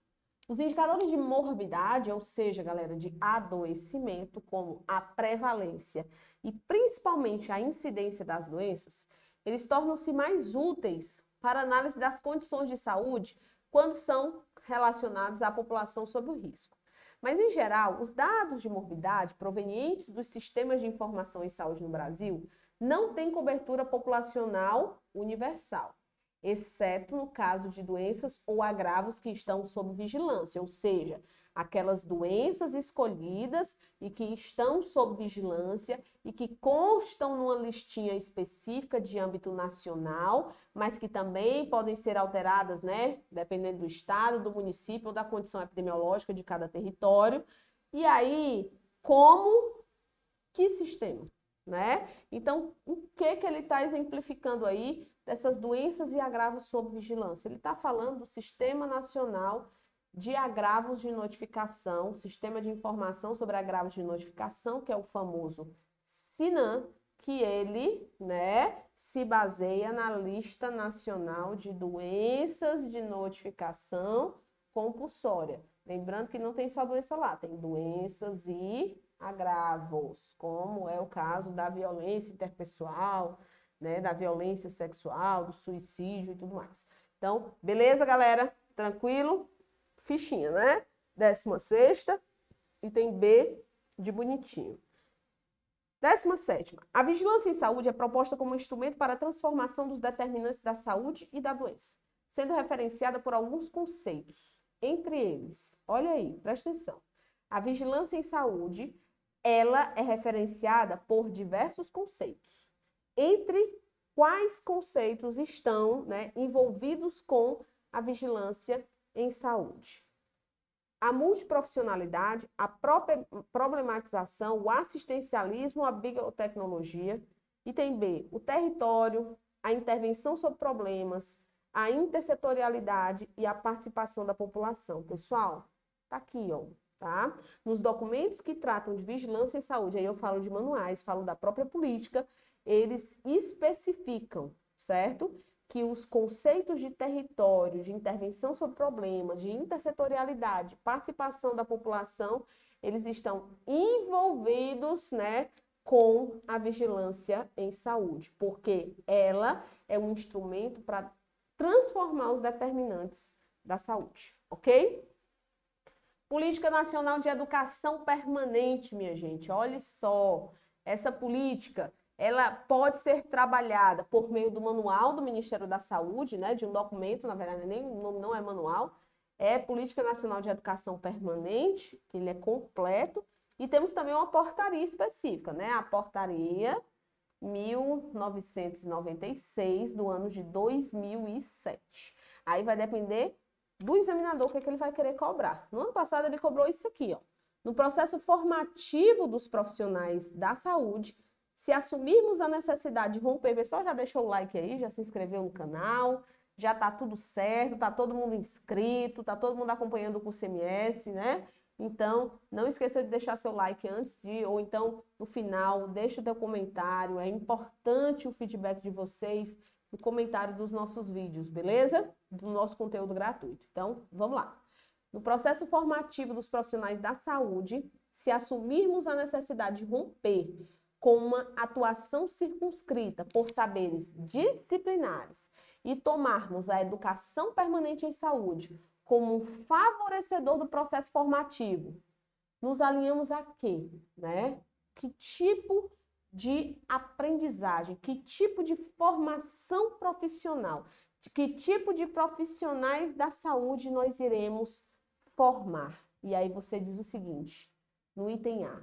Os indicadores de morbidade, ou seja, galera, de adoecimento, como a prevalência e principalmente a incidência das doenças, eles tornam-se mais úteis para análise das condições de saúde quando são relacionados à população sob o risco. Mas, em geral, os dados de morbidade provenientes dos sistemas de informação em saúde no Brasil não têm cobertura populacional universal, exceto no caso de doenças ou agravos que estão sob vigilância, ou seja, aquelas doenças escolhidas e que estão sob vigilância e que constam numa listinha específica de âmbito nacional, mas que também podem ser alteradas, né, dependendo do estado, do município ou da condição epidemiológica de cada território. E aí, como que sistema, né? Então, o que ele está exemplificando aí dessas doenças e agravos sob vigilância? Ele está falando do Sistema Nacional de Agravos de Notificação, Sistema de Informação sobre Agravos de Notificação, que é o famoso SINAM, que ele, né, se baseia na Lista Nacional de Doenças de Notificação Compulsória. Lembrando que não tem só doença lá, tem doenças e agravos, como é o caso da violência interpessoal, né, da violência sexual, do suicídio e tudo mais. Então, beleza, galera? Tranquilo? Fichinha, né? 16ª, item B de bonitinho. 17ª. A vigilância em saúde é proposta como instrumento para a transformação dos determinantes da saúde e da doença, sendo referenciada por alguns conceitos. Entre eles, olha aí, presta atenção. A vigilância em saúde, ela é referenciada por diversos conceitos. Entre quais conceitos estão, né, envolvidos com a vigilância em saúde? A multiprofissionalidade, a problematização, o assistencialismo, a biotecnologia. Item B, o território, a intervenção sobre problemas, a intersetorialidade e a participação da população. Pessoal, tá aqui, ó, tá? Nos documentos que tratam de vigilância em saúde, aí eu falo de manuais, falo da própria política, eles especificam, certo? Que os conceitos de território, de intervenção sobre problemas, de intersetorialidade, participação da população, eles estão envolvidos, né, com a vigilância em saúde, porque ela é um instrumento para transformar os determinantes da saúde, ok? Política Nacional de Educação Permanente, minha gente, olha só, essa política, ela pode ser trabalhada por meio do manual do Ministério da Saúde, né, de um documento, na verdade, nem o nome não é manual, é Política Nacional de Educação Permanente, que ele é completo, e temos também uma portaria específica, né, a portaria 1996, do ano de 2007. Aí vai depender do examinador o que ele vai querer cobrar. No ano passado ele cobrou isso aqui, ó. No processo formativo dos profissionais da saúde, se assumirmos a necessidade de romper, pessoal, já deixou o like aí, já se inscreveu no canal, já tá tudo certo, tá todo mundo inscrito, tá todo mundo acompanhando o curso MS, né? Então, não esqueça de deixar seu like antes de, ou então no final, deixa o teu comentário, é importante o feedback de vocês no comentário dos nossos vídeos, beleza? Do nosso conteúdo gratuito. Então, vamos lá. No processo formativo dos profissionais da saúde, se assumirmos a necessidade de romper com uma atuação circunscrita por saberes disciplinares e tomarmos a educação permanente em saúde como um favorecedor do processo formativo, nos alinhamos a quê, né? Que tipo de aprendizagem, que tipo de formação profissional, de que tipo de profissionais da saúde nós iremos formar? E aí você diz o seguinte, no item A,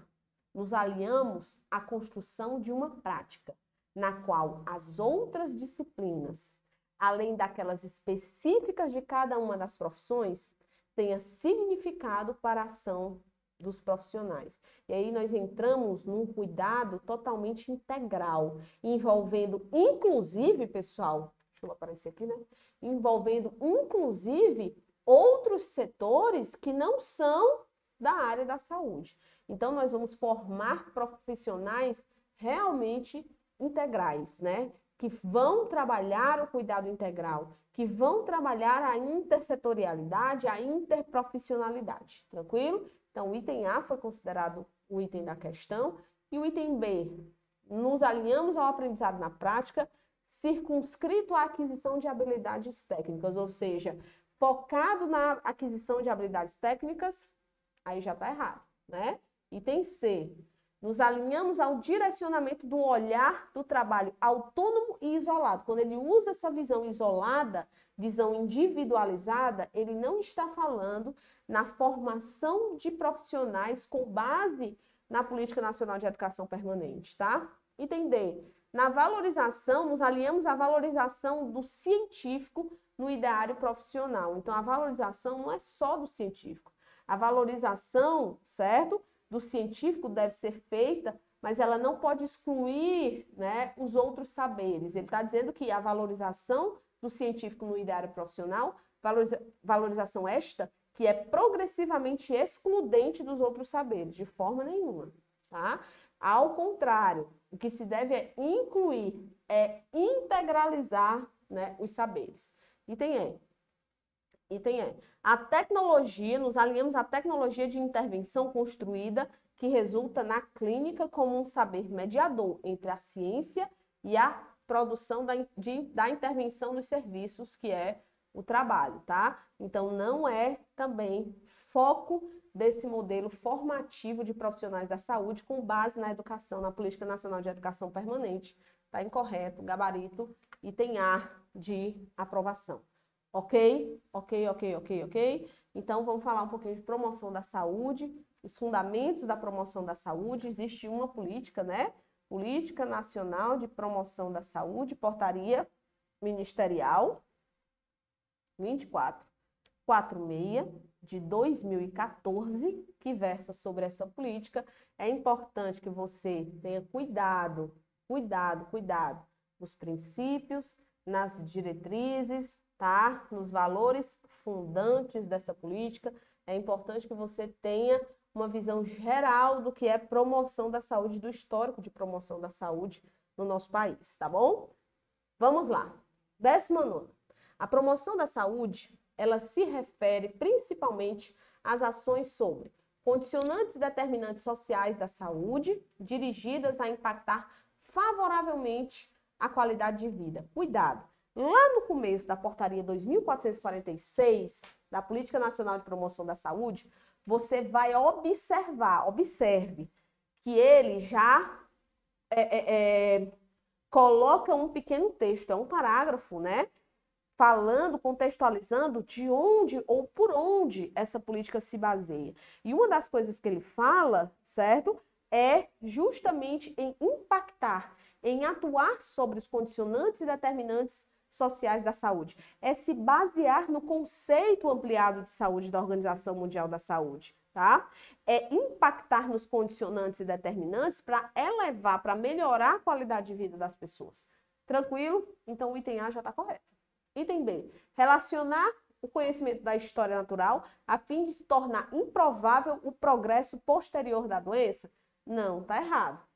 nos alinhamos à construção de uma prática, na qual as outras disciplinas, além daquelas específicas de cada uma das profissões, tenha significado para a ação dos profissionais. E aí nós entramos num cuidado totalmente integral, envolvendo, inclusive, pessoal, deixa eu aparecer aqui, né? Envolvendo, inclusive, outros setores que não são da área da saúde. Então, nós vamos formar profissionais realmente integrais, né? Que vão trabalhar o cuidado integral, que vão trabalhar a intersetorialidade, a interprofissionalidade, tranquilo? Então, o item A foi considerado o item da questão, e o item B, nos alinhamos ao aprendizado na prática, circunscrito à aquisição de habilidades técnicas, ou seja, focado na aquisição de habilidades técnicas, aí já está errado, né? Item C, nos alinhamos ao direcionamento do olhar do trabalho autônomo e isolado. Quando ele usa essa visão isolada, visão individualizada, ele não está falando na formação de profissionais com base na Política Nacional de Educação Permanente, tá? Item D, na valorização, nos alinhamos à valorização do científico no ideário profissional. Então, a valorização não é só do científico. A valorização, certo, do científico deve ser feita, mas ela não pode excluir, né, os outros saberes. Ele está dizendo que a valorização do científico no ideário profissional, valorização esta, que é progressivamente excludente dos outros saberes, de forma nenhuma, tá? Ao contrário, o que se deve é incluir, é integralizar, né, os saberes. Item E. A tecnologia, nos alinhamos à tecnologia de intervenção construída que resulta na clínica como um saber mediador entre a ciência e a produção da intervenção nos serviços, que é o trabalho, tá? Então, não é também foco desse modelo formativo de profissionais da saúde com base na educação, na Política Nacional de Educação Permanente. Tá incorreto, gabarito, item A de aprovação. Ok? Então, vamos falar um pouquinho de promoção da saúde, os fundamentos da promoção da saúde. Existe uma política, né? Política Nacional de Promoção da Saúde, portaria ministerial 2446 de 2014, que versa sobre essa política. É importante que você tenha cuidado nos princípios, nas diretrizes, tá? Nos valores fundantes dessa política. É importante que você tenha uma visão geral do que é promoção da saúde, do histórico de promoção da saúde no nosso país, tá bom? Vamos lá. 19ª. A promoção da saúde, ela se refere principalmente às ações sobre condicionantes e determinantes sociais da saúde, dirigidas a impactar favoravelmente a qualidade de vida. Cuidado! Lá no começo da portaria 2446, da Política Nacional de Promoção da Saúde, você vai observe que ele já coloca um pequeno texto, é um parágrafo, né? Falando, contextualizando de onde ou por onde essa política se baseia. E uma das coisas que ele fala, certo, é justamente em impactar, em atuar sobre os condicionantes e determinantes sociais da saúde. É se basear no conceito ampliado de saúde da Organização Mundial da Saúde, tá? É impactar nos condicionantes e determinantes para elevar, para melhorar a qualidade de vida das pessoas. Tranquilo? Então o item A já está correto. Item B, relacionar o conhecimento da história natural a fim de se tornar improvável o progresso posterior da doença? Não, está errado.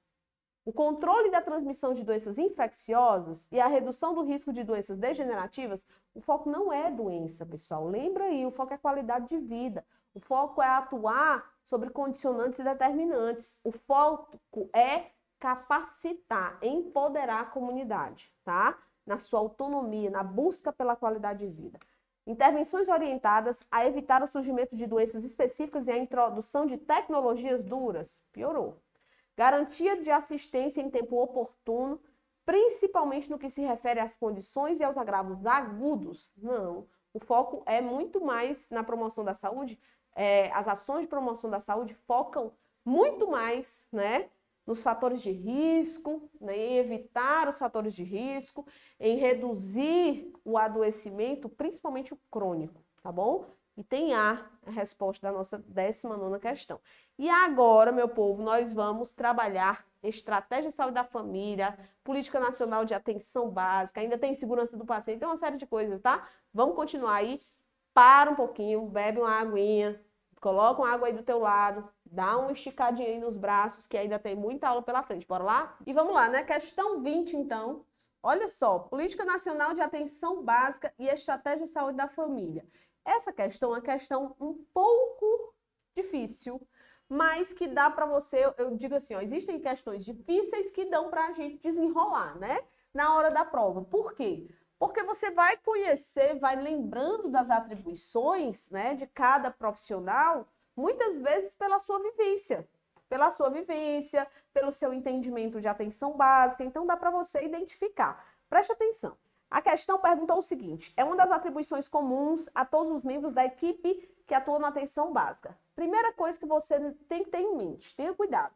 O controle da transmissão de doenças infecciosas e a redução do risco de doenças degenerativas, o foco não é doença, pessoal. Lembra aí, o foco é qualidade de vida. O foco é atuar sobre condicionantes e determinantes. O foco é capacitar, empoderar a comunidade, tá? Na sua autonomia, na busca pela qualidade de vida. Intervenções orientadas a evitar o surgimento de doenças específicas e a introdução de tecnologias duras. Piorou. Garantia de assistência em tempo oportuno, principalmente no que se refere às condições e aos agravos agudos. Não. O foco é muito mais na promoção da saúde. As ações de promoção da saúde focam muito mais, né, nos fatores de risco, né, em evitar os fatores de risco, em reduzir o adoecimento, principalmente o crônico, tá bom? Item A, a resposta da nossa 19ª questão. E agora, meu povo, nós vamos trabalhar estratégia de saúde da família, política nacional de atenção básica, ainda tem segurança do paciente, tem uma série de coisas, tá? Vamos continuar aí. Para um pouquinho, bebe uma aguinha, coloca uma água aí do teu lado, dá uma esticadinha aí nos braços, que ainda tem muita aula pela frente. Bora lá? E vamos lá, né? Questão 20, então. Olha só, política nacional de atenção básica e estratégia de saúde da família. Essa questão é uma questão um pouco difícil, mas que dá para você, eu digo assim, ó, existem questões difíceis que dão para a gente desenrolar, né? Na hora da prova. Por quê? Porque você vai conhecer, vai lembrando das atribuições, né, de cada profissional, muitas vezes pela sua vivência, pelo seu entendimento de atenção básica. Então dá para você identificar. Preste atenção. A questão perguntou o seguinte: é uma das atribuições comuns a todos os membros da equipe que atuam na atenção básica. Primeira coisa que você tem que ter em mente, tenha cuidado.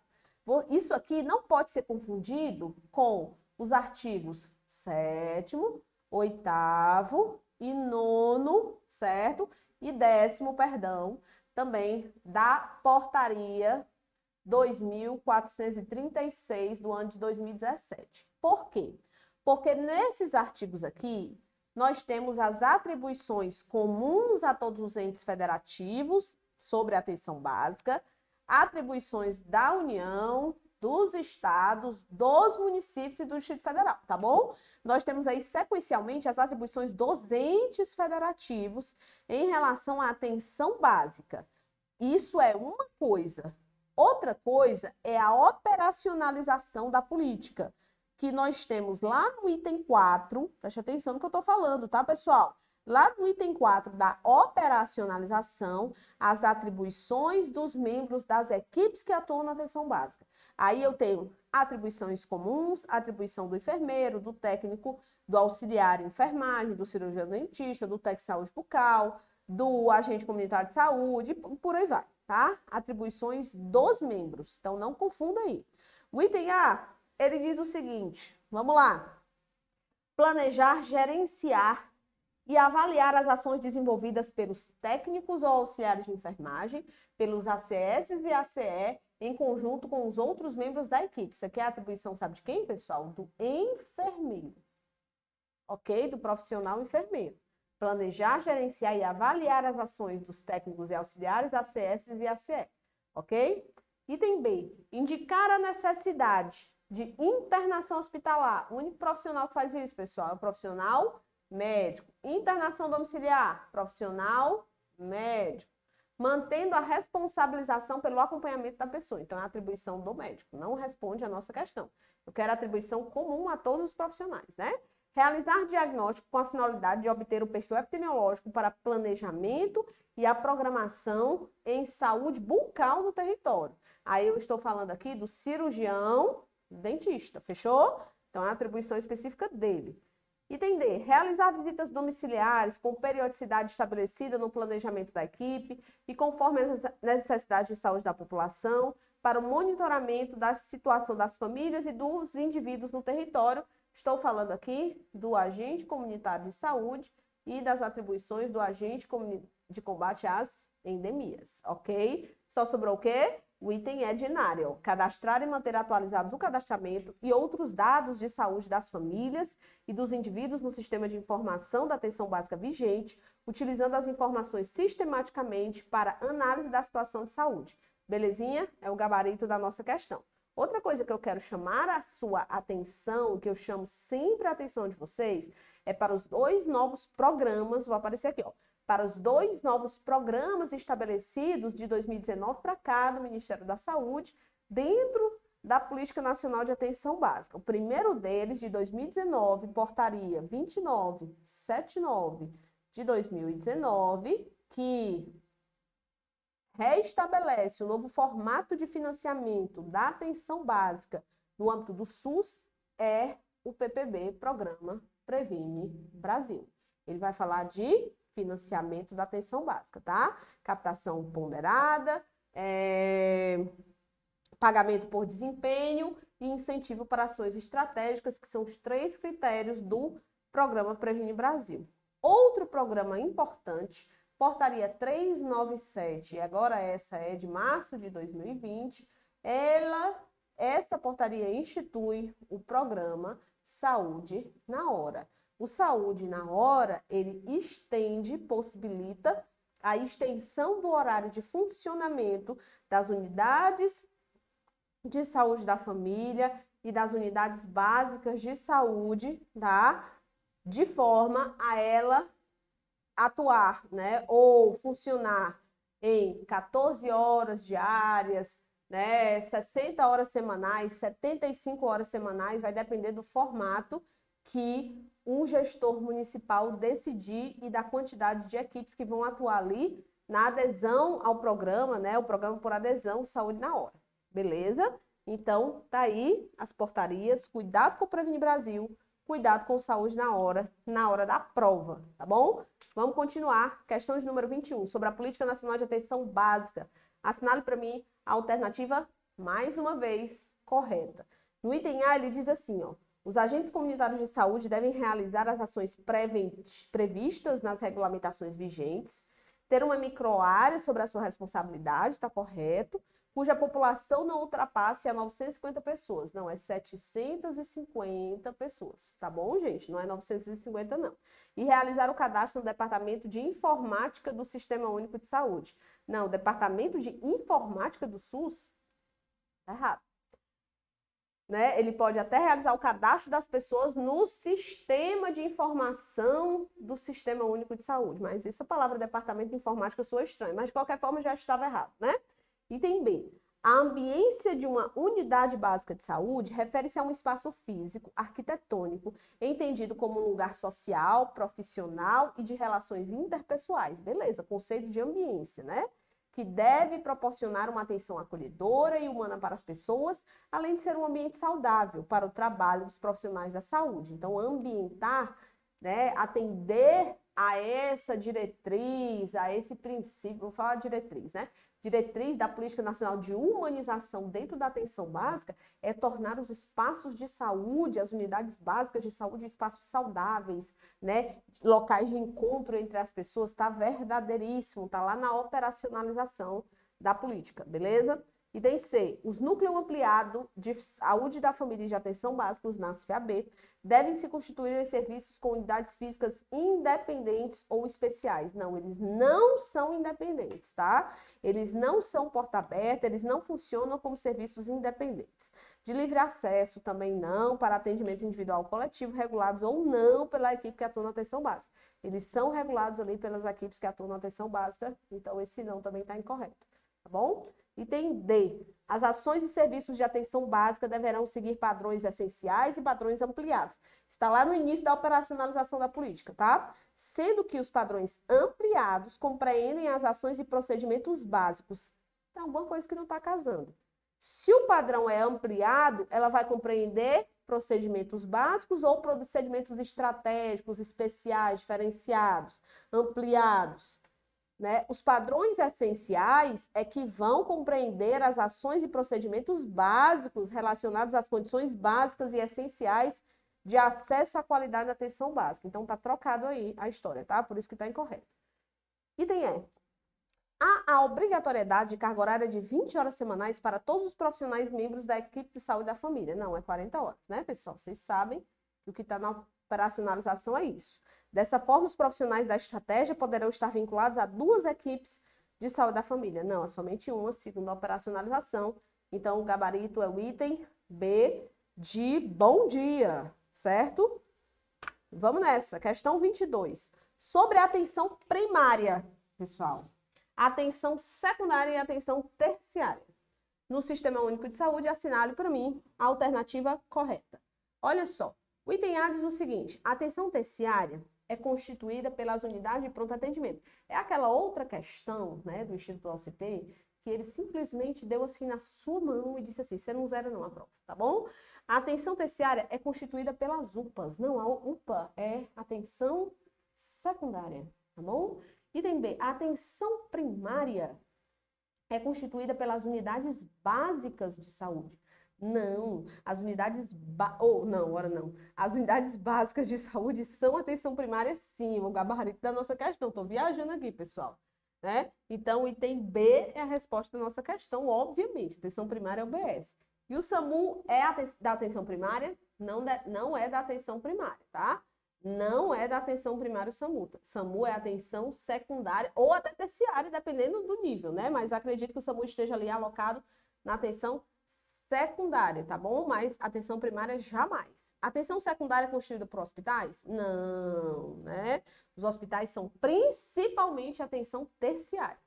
Isso aqui não pode ser confundido com os artigos 7º, 8º e 9º, certo? E 10º, perdão, também da portaria 2.436 do ano de 2017. Por quê? Porque nesses artigos aqui, nós temos as atribuições comuns a todos os entes federativos sobre a atenção básica, atribuições da União, dos estados, dos municípios e do Distrito Federal, tá bom? Nós temos aí sequencialmente as atribuições dos entes federativos em relação à atenção básica. Isso é uma coisa. Outra coisa é a operacionalização da política, que nós temos lá no item 4, preste atenção no que eu estou falando, tá, pessoal? Lá no item 4 da operacionalização, as atribuições dos membros das equipes que atuam na atenção básica. Aí eu tenho atribuições comuns, atribuição do enfermeiro, do técnico, do auxiliar em enfermagem, do cirurgião dentista, do técnico de saúde bucal, do agente comunitário de saúde, por aí vai, tá? Atribuições dos membros, então não confunda aí. O item A, ele diz o seguinte, vamos lá. Planejar, gerenciar e avaliar as ações desenvolvidas pelos técnicos ou auxiliares de enfermagem, pelos ACS e ACE, em conjunto com os outros membros da equipe. Isso aqui é a atribuição, sabe de quem, pessoal? Do enfermeiro. Ok? Do profissional enfermeiro. Planejar, gerenciar e avaliar as ações dos técnicos e auxiliares, ACS e ACE. Ok? Item B. Indicar a necessidade de internação hospitalar. O único profissional que faz isso, pessoal, é o profissional médico. Internação domiciliar, profissional médico. Mantendo a responsabilização pelo acompanhamento da pessoa. Então, é a atribuição do médico. Não responde a nossa questão. Eu quero a atribuição comum a todos os profissionais, né? Realizar diagnóstico com a finalidade de obter o perfil epidemiológico para planejamento e a programação em saúde bucal no território. Aí eu estou falando aqui do cirurgião dentista, fechou? Então, é a atribuição específica dele. Item D. Realizar visitas domiciliares com periodicidade estabelecida no planejamento da equipe e conforme as necessidades de saúde da população para o monitoramento da situação das famílias e dos indivíduos no território. Estou falando aqui do agente comunitário de saúde e das atribuições do agente de combate às endemias, ok? Só sobrou o quê? O item é dinário, cadastrar e manter atualizados o cadastramento e outros dados de saúde das famílias e dos indivíduos no sistema de informação da atenção básica vigente, utilizando as informações sistematicamente para análise da situação de saúde. Belezinha? É o gabarito da nossa questão. Outra coisa que eu quero chamar a sua atenção, que eu chamo sempre a atenção de vocês, é para os 2 novos programas, vou aparecer aqui, ó. Para os 2 novos programas estabelecidos de 2019 para cá no Ministério da Saúde, dentro da Política Nacional de Atenção Básica. O primeiro deles, de 2019, portaria 2979 de 2019, que reestabelece o novo formato de financiamento da atenção básica no âmbito do SUS, é o PPB, Programa Previne Brasil. Ele vai falar de financiamento da atenção básica, tá? Captação ponderada, pagamento por desempenho e incentivo para ações estratégicas, que são os 3 critérios do Programa Previne Brasil. Outro programa importante Portaria 397, agora essa é de março de 2020, essa portaria institui o programa Saúde na Hora. O Saúde na Hora, ele possibilita a extensão do horário de funcionamento das unidades de saúde da família e das unidades básicas de saúde, tá? De forma a ela atuar, né? Ou funcionar em 14 horas diárias, né? 60 horas semanais, 75 horas semanais, vai depender do formato que um gestor municipal decidir e da quantidade de equipes que vão atuar ali na adesão ao programa, né? O programa por adesão Saúde na Hora. Beleza? Então, tá aí as portarias. Cuidado com o Previne Brasil, cuidado com Saúde na hora da prova, tá bom? Vamos continuar. Questão de número 21, sobre a Política Nacional de Atenção Básica. Assinale para mim a alternativa, mais uma vez, correta. No item A, ele diz assim, ó, os agentes comunitários de saúde devem realizar as ações previstas nas regulamentações vigentes, ter uma microárea sobre a sua responsabilidade, está correto, cuja população não ultrapasse a 950 pessoas. Não, é 750 pessoas, tá bom, gente? Não é 950, não. E realizar o cadastro no Departamento de Informática do Sistema Único de Saúde. Não, Departamento de Informática do SUS? Tá errado. Né? Ele pode até realizar o cadastro das pessoas no sistema de informação do Sistema Único de Saúde. Mas essa palavra Departamento de Informática soa estranha, mas de qualquer forma já estava errado, né? Item B. A ambiência de uma unidade básica de saúde refere-se a um espaço físico, arquitetônico, entendido como um lugar social, profissional e de relações interpessoais. Beleza, conceito de ambiência, né? Que deve proporcionar uma atenção acolhedora e humana para as pessoas, além de ser um ambiente saudável para o trabalho dos profissionais da saúde. Então, ambientar, né, atender a essa diretriz, a esse princípio, vou falar diretriz, né? Diretriz da Política Nacional de Humanização dentro da atenção básica é tornar os espaços de saúde, as unidades básicas de saúde, espaços saudáveis, né? Locais de encontro entre as pessoas, tá verdadeiríssimo, tá lá na operacionalização da política, beleza? Item C, os núcleos ampliados de saúde da família e de atenção básica, os NASF-AB, devem se constituir em serviços com unidades físicas independentes ou especiais. Não, eles não são independentes, tá? Eles não são porta aberta, eles não funcionam como serviços independentes. De livre acesso também não, para atendimento individual ou coletivo, regulados ou não pela equipe que atua na atenção básica. Eles são regulados ali pelas equipes que atuam na atenção básica, então esse não também está incorreto, tá bom? Item D. As ações e serviços de atenção básica deverão seguir padrões essenciais e padrões ampliados. Está lá no início da operacionalização da política, tá? Sendo que os padrões ampliados compreendem as ações e procedimentos básicos. Tem alguma coisa que não está casando. Se o padrão é ampliado, ela vai compreender procedimentos básicos ou procedimentos estratégicos, especiais, diferenciados, ampliados. Né? Os padrões essenciais é que vão compreender as ações e procedimentos básicos relacionados às condições básicas e essenciais de acesso à qualidade da atenção básica. Então, está trocado aí a história, tá? Por isso que está incorreto. Item E. Há a obrigatoriedade de carga horária de 20 horas semanais para todos os profissionais membros da equipe de saúde da família. Não, é 40 horas, né, pessoal? Vocês sabem que o que está na operacionalização é isso. Dessa forma, os profissionais da estratégia poderão estar vinculados a 2 equipes de saúde da família. Não, é somente uma, segundo a operacionalização. Então, o gabarito é o item B de bom dia, certo? Vamos nessa. Questão 22. Sobre a atenção primária, pessoal. Atenção secundária e atenção terciária. No Sistema Único de Saúde, assinale para mim a alternativa correta. Olha só. O item A diz o seguinte, a atenção terciária é constituída pelas unidades de pronto atendimento. É aquela outra questão, né, do Instituto OCP, que ele simplesmente deu assim na sua mão e disse assim, você não zera não a prova, tá bom? A atenção terciária é constituída pelas UPAs. Não, a UPA é atenção secundária, tá bom? Item B, a atenção primária é constituída pelas unidades básicas de saúde. Não, as unidades As unidades básicas de saúde são atenção primária, sim, o gabarito da nossa questão. Estou viajando aqui, pessoal, né? Então, o item B é a resposta da nossa questão, obviamente. Atenção primária é o BS. E o SAMU é da atenção primária? Não é da atenção primária, tá? Não é da atenção primária o SAMU. SAMU é atenção secundária ou até terciária, dependendo do nível, né? Mas acredito que o SAMU esteja ali alocado na atenção secundária, tá bom? Mas atenção primária jamais. Atenção secundária é constituída por hospitais? Não, né? Os hospitais são principalmente atenção terciária.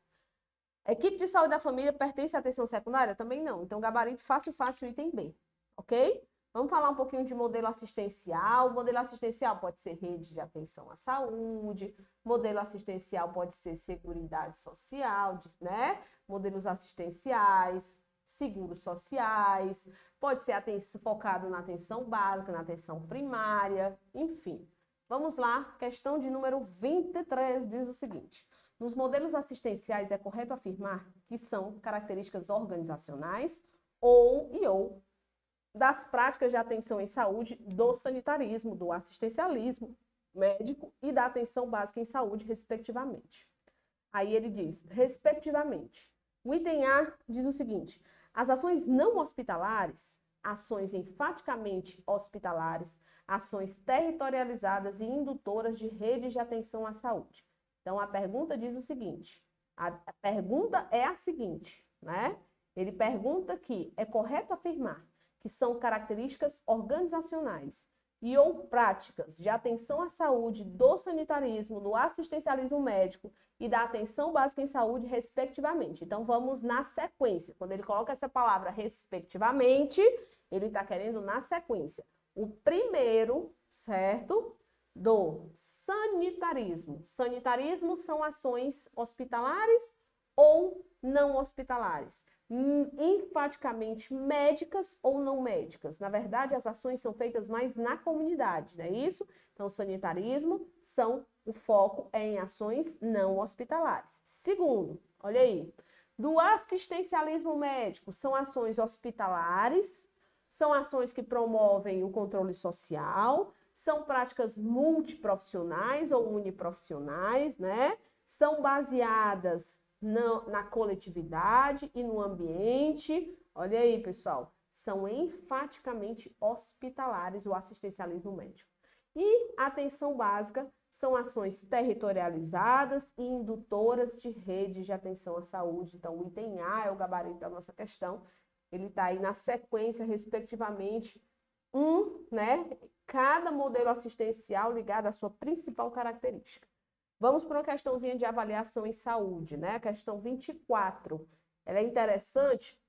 Equipe de saúde da família pertence à atenção secundária? Também não. Então, gabarito fácil, item B, ok? Vamos falar um pouquinho de modelo assistencial. O modelo assistencial pode ser rede de atenção à saúde, modelo assistencial pode ser seguridade social, né? Modelos assistenciais, seguros sociais, pode ser focado na atenção básica, na atenção primária, enfim. Vamos lá, questão de número 23 diz o seguinte: nos modelos assistenciais é correto afirmar que são características organizacionais ou das práticas de atenção em saúde do sanitarismo, do assistencialismo médico e da atenção básica em saúde, respectivamente. Aí ele diz, respectivamente. O item A diz o seguinte: as ações não hospitalares, ações enfaticamente hospitalares, ações territorializadas e indutoras de redes de atenção à saúde. Então, a pergunta diz o seguinte, a pergunta é a seguinte, né? Ele pergunta que é correto afirmar que são características organizacionais e ou práticas de atenção à saúde do sanitarismo, do assistencialismo médico e da atenção básica em saúde, respectivamente. Então, vamos na sequência. Quando ele coloca essa palavra respectivamente, ele está querendo na sequência. O primeiro, certo? Do sanitarismo. Sanitarismo são ações hospitalares ou não hospitalares, enfaticamente médicas ou não médicas. Na verdade, as ações são feitas mais na comunidade, não é isso? Então, o sanitarismo o foco é em ações não hospitalares. Segundo, olha aí, do assistencialismo médico, são ações hospitalares, são ações que promovem o controle social, são práticas multiprofissionais ou uniprofissionais, né? São baseadas na coletividade e no ambiente. Olha aí, pessoal, são enfaticamente hospitalares o assistencialismo médico. E a atenção básica são ações territorializadas e indutoras de redes de atenção à saúde. Então, o item A é o gabarito da nossa questão. Ele está aí na sequência, respectivamente, né? Cada modelo assistencial ligado à sua principal característica. Vamos para uma questãozinha de avaliação em saúde, né? A questão 24. Ela é interessante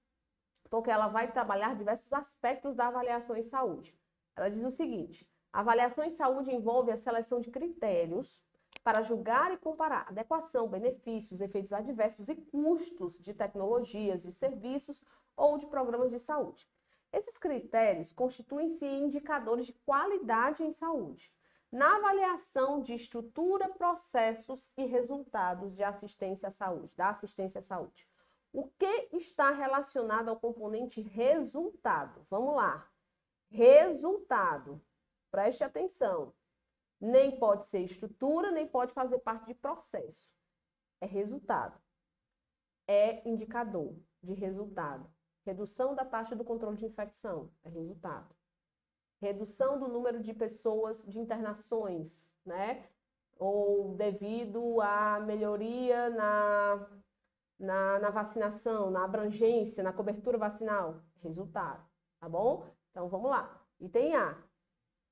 porque ela vai trabalhar diversos aspectos da avaliação em saúde. Ela diz o seguinte: a avaliação em saúde envolve a seleção de critérios para julgar e comparar adequação, benefícios, efeitos adversos e custos de tecnologias, de serviços ou de programas de saúde. Esses critérios constituem-se indicadores de qualidade em saúde. Na avaliação de estrutura, processos e resultados de assistência à saúde, da assistência à saúde, o que está relacionado ao componente resultado? Vamos lá. Resultado. Preste atenção. Nem pode ser estrutura, nem pode fazer parte de processo. É resultado. É indicador de resultado. Redução da taxa do controle de infecção. É resultado. Redução do número de pessoas de internações, né? Ou devido à melhoria na vacinação, na abrangência, na cobertura vacinal. Resultado, tá bom? Então, vamos lá. Item A.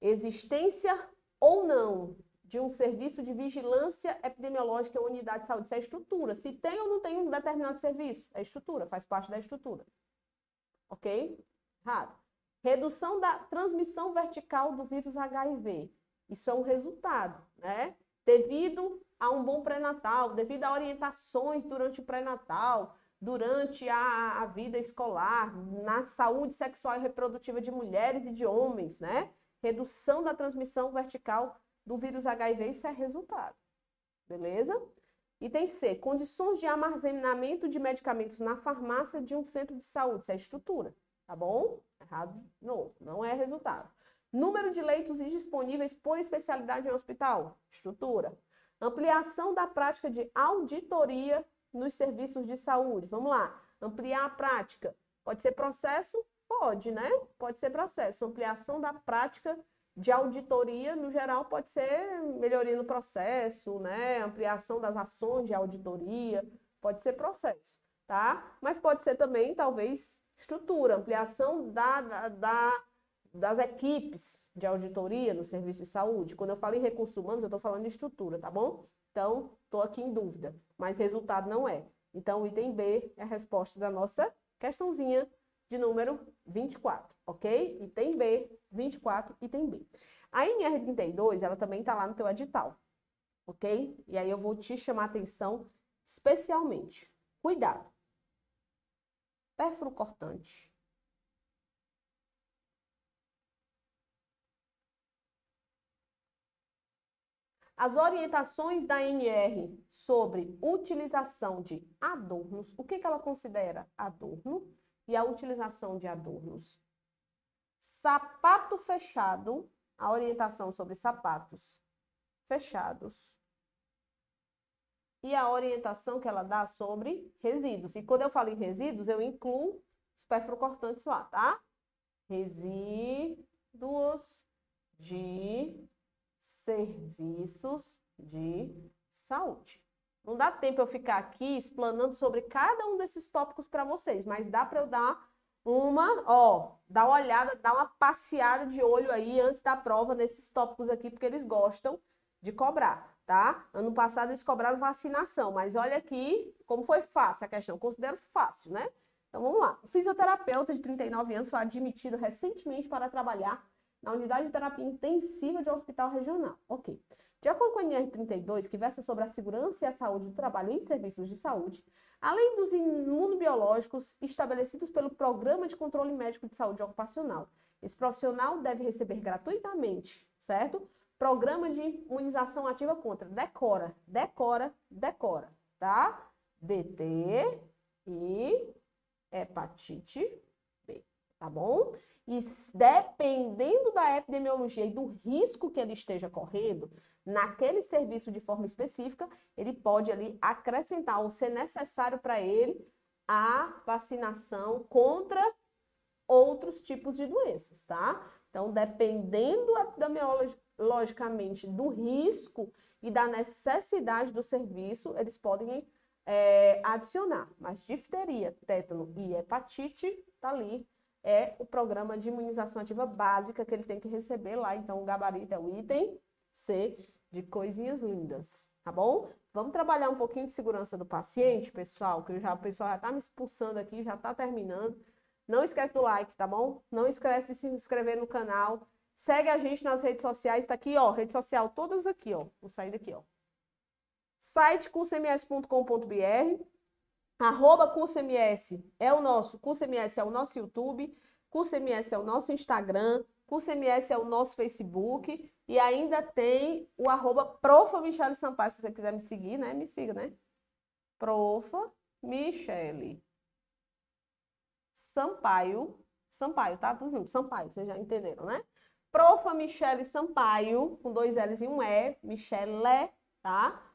Existência ou não de um serviço de vigilância epidemiológica em unidade de saúde. Isso é estrutura. Se tem ou não tem um determinado serviço, é estrutura, faz parte da estrutura. Ok? Errado. Redução da transmissão vertical do vírus HIV. Isso é um resultado, né? Devido a um bom pré-natal, devido a orientações durante o pré-natal, durante a vida escolar, na saúde sexual e reprodutiva de mulheres e de homens, né? Redução da transmissão vertical do vírus HIV, isso é resultado. Beleza? Item C, condições de armazenamento de medicamentos na farmácia de um centro de saúde, isso é estrutura. tá bom? Errado de novo, não é resultado. Número de leitos disponíveis por especialidade em hospital, estrutura. Ampliação da prática de auditoria nos serviços de saúde. Vamos lá, ampliar a prática. Pode ser processo? Pode, né? Pode ser processo. Ampliação da prática de auditoria, no geral, pode ser melhoria no processo, né? Ampliação das ações de auditoria, pode ser processo, tá? Mas pode ser também, talvez, estrutura, ampliação das equipes de auditoria no serviço de saúde. Quando eu falo em recursos humanos, eu estou falando de estrutura, tá bom? Então, estou aqui em dúvida, mas resultado não é. Então, o item B é a resposta da nossa questãozinha de número 24, ok? Item B, 24, item B. A NR32, ela também está lá no teu edital, ok? E aí eu vou te chamar a atenção especialmente. Cuidado. Pérfuro cortante. As orientações da NR sobre utilização de adornos, o que ela considera adorno? E a utilização de adornos. Sapato fechado, a orientação sobre sapatos fechados. E a orientação que ela dá sobre resíduos. E quando eu falo em resíduos, eu incluo os perfurocortantes lá, tá? Resíduos de serviços de saúde. Não dá tempo eu ficar aqui explanando sobre cada um desses tópicos para vocês, mas dá para eu dar dar uma olhada, dar uma passeada de olho aí antes da prova nesses tópicos aqui, porque eles gostam de cobrar, tá? Ano passado eles cobraram vacinação, mas olha aqui como foi fácil a questão, eu considero fácil, né? Então vamos lá. O fisioterapeuta de 39 anos foi admitido recentemente para trabalhar na unidade de terapia intensiva de um hospital regional. Ok. De acordo com a NR32, que versa sobre a segurança e a saúde do trabalho em serviços de saúde, além dos imunobiológicos estabelecidos pelo Programa de Controle Médico de Saúde Ocupacional, esse profissional deve receber gratuitamente, certo? Programa de imunização ativa contra, decora, tá? DT e hepatite B, tá bom? E dependendo da epidemiologia e do risco que ele esteja correndo, naquele serviço de forma específica, ele pode ali acrescentar ou ser necessário para ele a vacinação contra outros tipos de doenças, tá? Então, dependendo epidemiologicamente do risco e da necessidade do serviço, eles podem adicionar. Mas difteria, tétano e hepatite, tá ali. É o programa de imunização ativa básica que ele tem que receber lá. Então, o gabarito é o item C de coisinhas lindas, tá bom? Vamos trabalhar um pouquinho de segurança do paciente, pessoal, que o pessoal já tá me expulsando aqui, já tá terminando. Não esquece do like, tá bom? Não esquece de se inscrever no canal. Segue a gente nas redes sociais, tá aqui, ó, rede social todas aqui, ó. Vou sair daqui, ó. Site cursms.com.br, @CursoMS é o nosso, CursoMS é o nosso YouTube, CursoMS é o nosso Instagram, CursoMS é o nosso Facebook e ainda tem o @Profa Michele Sampaio, se você quiser me seguir, né? Me siga, né? Profa Michele Sampaio, tá? Tudo junto, Sampaio, vocês já entenderam, né? Profa Michele Sampaio, com 2 L's e um E, Michele, tá?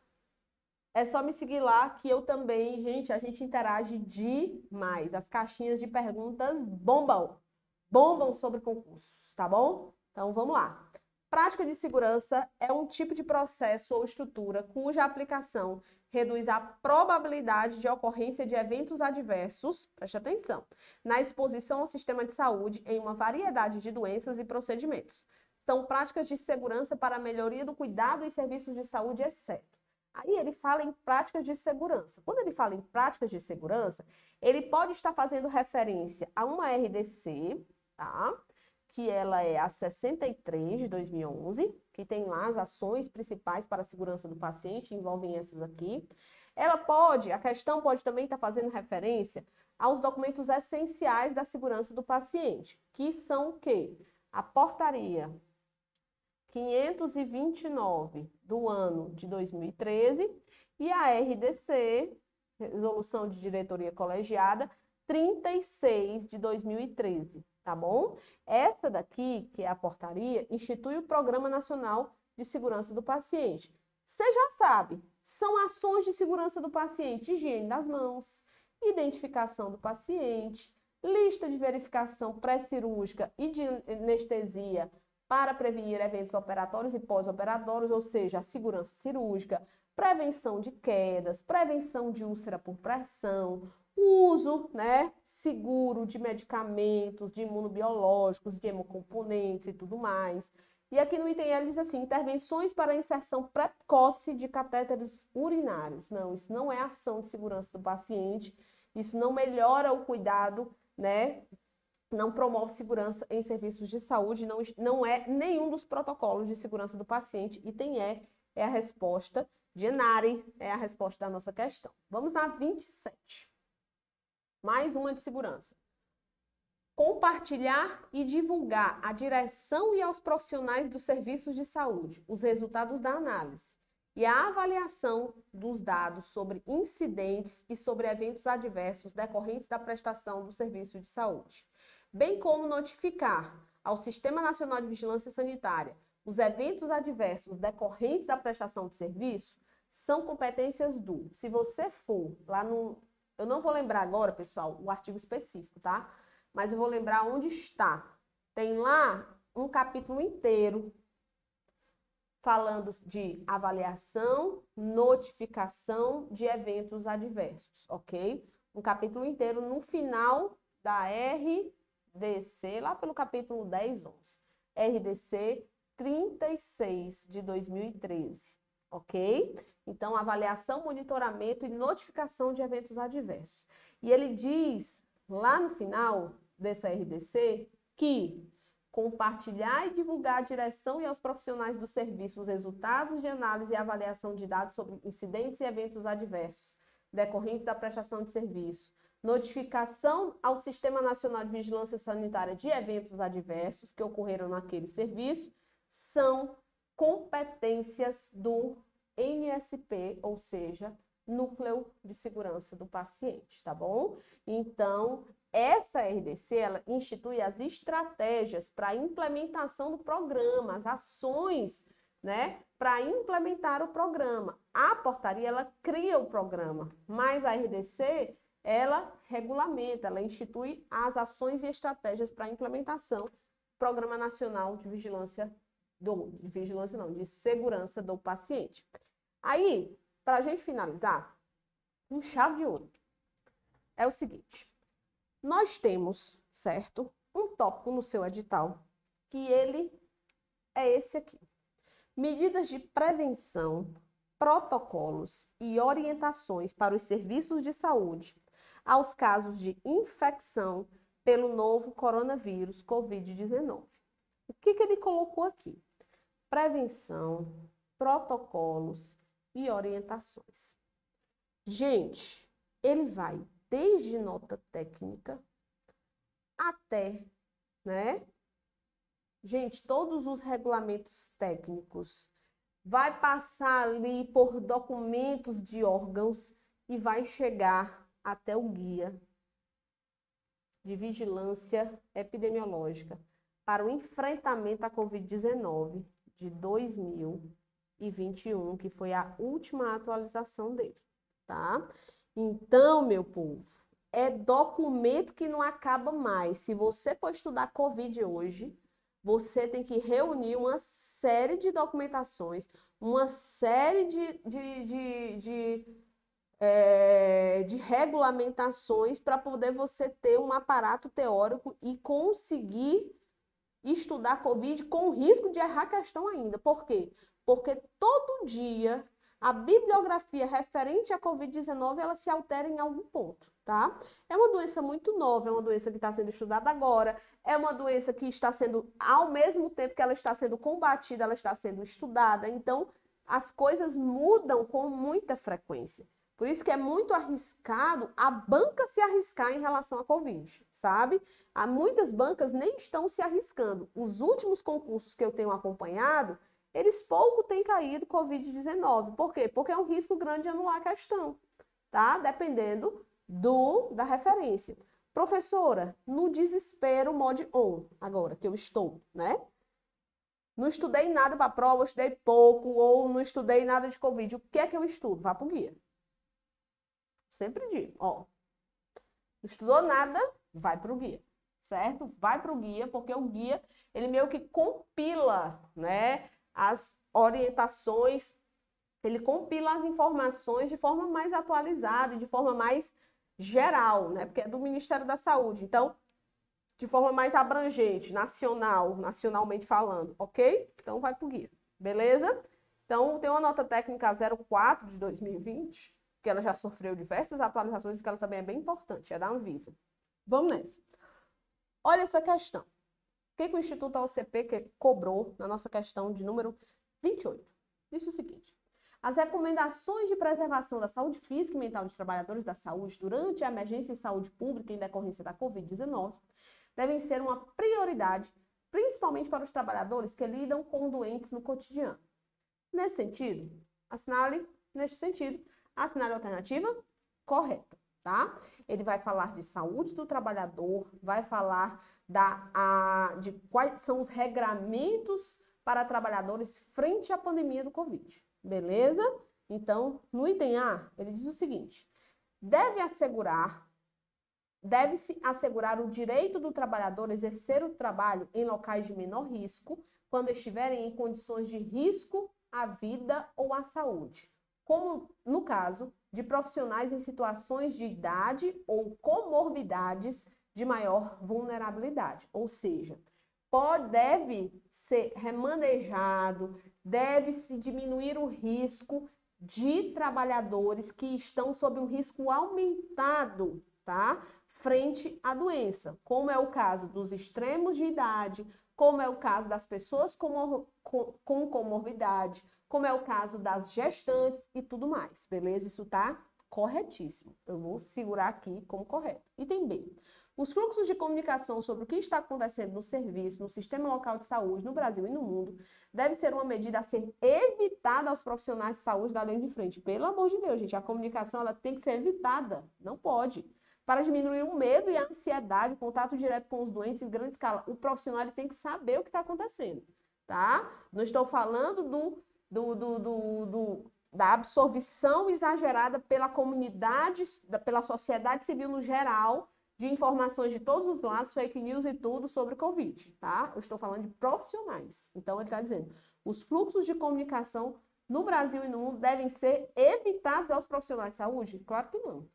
É só me seguir lá que eu também, gente, a gente interage demais. As caixinhas de perguntas bombam sobre concursos, tá bom? Então, vamos lá. Prática de segurança é um tipo de processo ou estrutura cuja aplicação reduz a probabilidade de ocorrência de eventos adversos, preste atenção, na exposição ao sistema de saúde em uma variedade de doenças e procedimentos. São práticas de segurança para a melhoria do cuidado em serviços de saúde, etc. Aí ele fala em práticas de segurança. Quando ele fala em práticas de segurança, ele pode estar fazendo referência a uma RDC, tá? Que ela é a 63 de 2011, que tem lá as ações principais para a segurança do paciente, envolvem essas aqui. A questão pode também estar fazendo referência aos documentos essenciais da segurança do paciente, que são o quê? A portaria 529 do ano de 2013 e a RDC, Resolução de Diretoria Colegiada 36 de 2013, tá bom? Essa daqui, que é a portaria, institui o Programa Nacional de Segurança do Paciente. Você já sabe, são ações de segurança do paciente, higiene das mãos, identificação do paciente, lista de verificação pré-cirúrgica e de anestesia para prevenir eventos operatórios e pós-operatórios, ou seja, a segurança cirúrgica, prevenção de quedas, prevenção de úlcera por pressão, uso, né, seguro de medicamentos, de imunobiológicos, de hemocomponentes e tudo mais. E aqui no item L diz assim, intervenções para a inserção precoce de catéteres urinários. Não, isso não é ação de segurança do paciente, isso não melhora o cuidado, né, não promove segurança em serviços de saúde, não é nenhum dos protocolos de segurança do paciente. Item E é a resposta de Enari, é a resposta da nossa questão. Vamos na 27. Mais uma de segurança. Compartilhar e divulgar à direção e aos profissionais dos serviços de saúde os resultados da análise e a avaliação dos dados sobre incidentes e sobre eventos adversos decorrentes da prestação do serviço de saúde, bem como notificar ao Sistema Nacional de Vigilância Sanitária os eventos adversos decorrentes da prestação de serviço, são competências do, se você for lá no, eu não vou lembrar agora, pessoal, o artigo específico, tá? Mas eu vou lembrar onde está. Tem lá um capítulo inteiro falando de avaliação, notificação de eventos adversos, ok? Um capítulo inteiro no final da RDC, lá pelo capítulo 10, 11. RDC 36 de 2013, ok? Então, avaliação, monitoramento e notificação de eventos adversos. E ele diz, lá no final dessa RDC, que compartilhar e divulgar à direção e aos profissionais do serviço os resultados de análise e avaliação de dados sobre incidentes e eventos adversos decorrentes da prestação de serviço, notificação ao Sistema Nacional de Vigilância Sanitária de eventos adversos que ocorreram naquele serviço, são competências do NSP, ou seja, Núcleo de Segurança do Paciente, tá bom? Então, essa RDC, ela institui as estratégias para a implementação do programa, as ações, né, para implementar o programa. A portaria, ela cria o programa, mas a RDC, ela regulamenta, ela institui as ações e estratégias para a implementação do Programa Nacional de Vigilância, de Segurança do Paciente. Aí, para a gente finalizar, um chave de ouro é o seguinte. Nós temos, certo, um tópico no seu edital, que ele é esse aqui. Medidas de prevenção, protocolos e orientações para os serviços de saúde aos casos de infecção pelo novo coronavírus Covid-19. O que ele colocou aqui? Prevenção, protocolos e orientações. Gente, ele vai desde nota técnica até, né? Gente, todos os regulamentos técnicos, vai passar ali por documentos de órgãos e vai chegar até o guia de vigilância epidemiológica para o enfrentamento à Covid-19 de 2021, que foi a última atualização dele, tá? Então, meu povo, é documento que não acaba mais. Se você for estudar Covid hoje, você tem que reunir uma série de documentações, uma série de regulamentações para poder você ter um aparato teórico e conseguir estudar Covid com risco de errar a questão ainda. Por quê? Porque todo dia a bibliografia referente à Covid-19, ela se altera em algum ponto, tá? É uma doença muito nova, é uma doença que está sendo estudada agora, é uma doença que está sendo, ao mesmo tempo que ela está sendo combatida, ela está sendo estudada. Então, as coisas mudam com muita frequência. Por isso que é muito arriscado a banca se arriscar em relação à Covid, sabe? Há muitas bancas nem estão se arriscando. Os últimos concursos que eu tenho acompanhado, eles pouco têm caído Covid-19. Por quê? Porque é um risco grande de anular a questão, tá? Dependendo da referência. Professora, no desespero, mod on, agora que eu estou, né? Não estudei nada para a prova, eu estudei pouco, ou não estudei nada de Covid. O que é que eu estudo? Vá para o guia. Sempre digo, ó, não estudou nada, vai para o guia, certo? Vai para o guia, porque o guia, ele meio que compila, né, as orientações, ele compila as informações de forma mais atualizada, de forma mais geral, né, porque é do Ministério da Saúde. Então, de forma mais abrangente, nacionalmente falando, ok? Então, vai para o guia, beleza? Então, tem uma nota técnica 04 de 2020, que ela já sofreu diversas atualizações, que ela também é bem importante, é da Anvisa. Vamos nessa. Olha essa questão. O que o Instituto AOCP cobrou na nossa questão de número 28? Disse o seguinte: as recomendações de preservação da saúde física e mental dos trabalhadores da saúde durante a emergência em saúde pública em decorrência da Covid-19 devem ser uma prioridade, principalmente para os trabalhadores que lidam com doentes no cotidiano. Nesse sentido, assinale a alternativa correta, tá? Ele vai falar de saúde do trabalhador, vai falar de quais são os regramentos para trabalhadores frente à pandemia do Covid, beleza? Então, no item A, ele diz o seguinte: deve-se assegurar o direito do trabalhador exercer o trabalho em locais de menor risco, quando estiverem em condições de risco à vida ou à saúde, como no caso de profissionais em situações de idade ou comorbidades de maior vulnerabilidade. Ou seja, deve ser remanejado, deve-se diminuir o risco de trabalhadores que estão sob um risco aumentado, tá? Frente à doença, como é o caso dos extremos de idade, como é o caso das pessoas com comorbidade, como é o caso das gestantes e tudo mais, beleza? Isso tá corretíssimo. Eu vou segurar aqui como correto. Item B. Os fluxos de comunicação sobre o que está acontecendo no serviço, no sistema local de saúde, no Brasil e no mundo, deve ser uma medida a ser evitada aos profissionais de saúde da linha de frente. Pelo amor de Deus, gente, a comunicação ela tem que ser evitada. Não pode. Para diminuir o medo e a ansiedade, o contato direto com os doentes em grande escala, o profissional ele tem que saber o que está acontecendo, tá? Não estou falando da absorção exagerada pela comunidade, pela sociedade civil no geral, de informações de todos os lados, fake news e tudo sobre Covid, tá? Eu estou falando de profissionais. Então, ele está dizendo, os fluxos de comunicação no Brasil e no mundo devem ser evitados aos profissionais de saúde? Claro que não.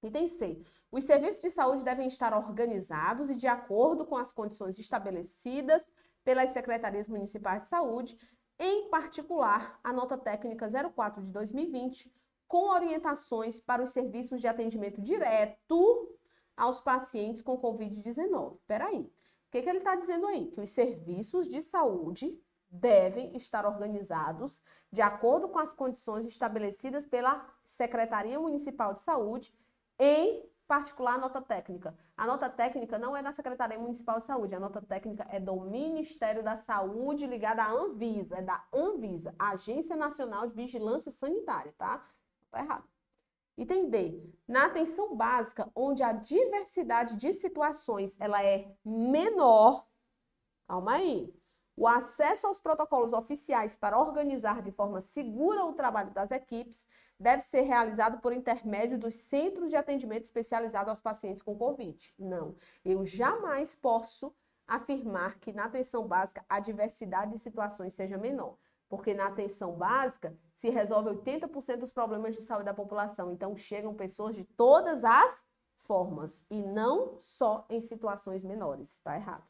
Item C. Os serviços de saúde devem estar organizados e de acordo com as condições estabelecidas pelas secretarias municipais de saúde, em particular, a nota técnica 04 de 2020, com orientações para os serviços de atendimento direto aos pacientes com Covid-19. Peraí, o que ele está dizendo aí? Que os serviços de saúde devem estar organizados de acordo com as condições estabelecidas pela Secretaria Municipal de Saúde, em particular a nota técnica. A nota técnica não é da Secretaria Municipal de Saúde, a nota técnica é do Ministério da Saúde ligada à Anvisa, é da Anvisa, Agência Nacional de Vigilância Sanitária, tá? Tá errado. Item D. Na atenção básica, onde a diversidade de situações ela é menor, calma aí, o acesso aos protocolos oficiais para organizar de forma segura o trabalho das equipes deve ser realizado por intermédio dos centros de atendimento especializado aos pacientes com Covid. Não, eu jamais posso afirmar que na atenção básica a diversidade de situações seja menor, porque na atenção básica se resolve 80% dos problemas de saúde da população. Então, chegam pessoas de todas as formas e não só em situações menores. Está errado.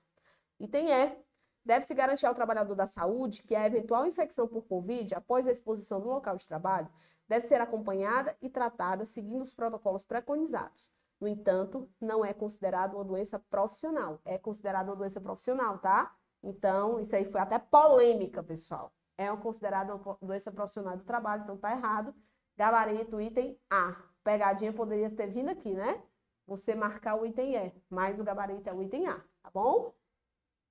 Item E. Deve-se garantir ao trabalhador da saúde que a eventual infecção por Covid, após a exposição no local de trabalho, deve ser acompanhada e tratada seguindo os protocolos preconizados. No entanto, não é considerado uma doença profissional. É considerado uma doença profissional, tá? Então, isso aí foi até polêmica, pessoal. É considerado uma doença profissional do trabalho, então tá errado. Gabarito, item A. Pegadinha poderia ter vindo aqui, né? Você marcar o item E, mas o gabarito é o item A, tá bom?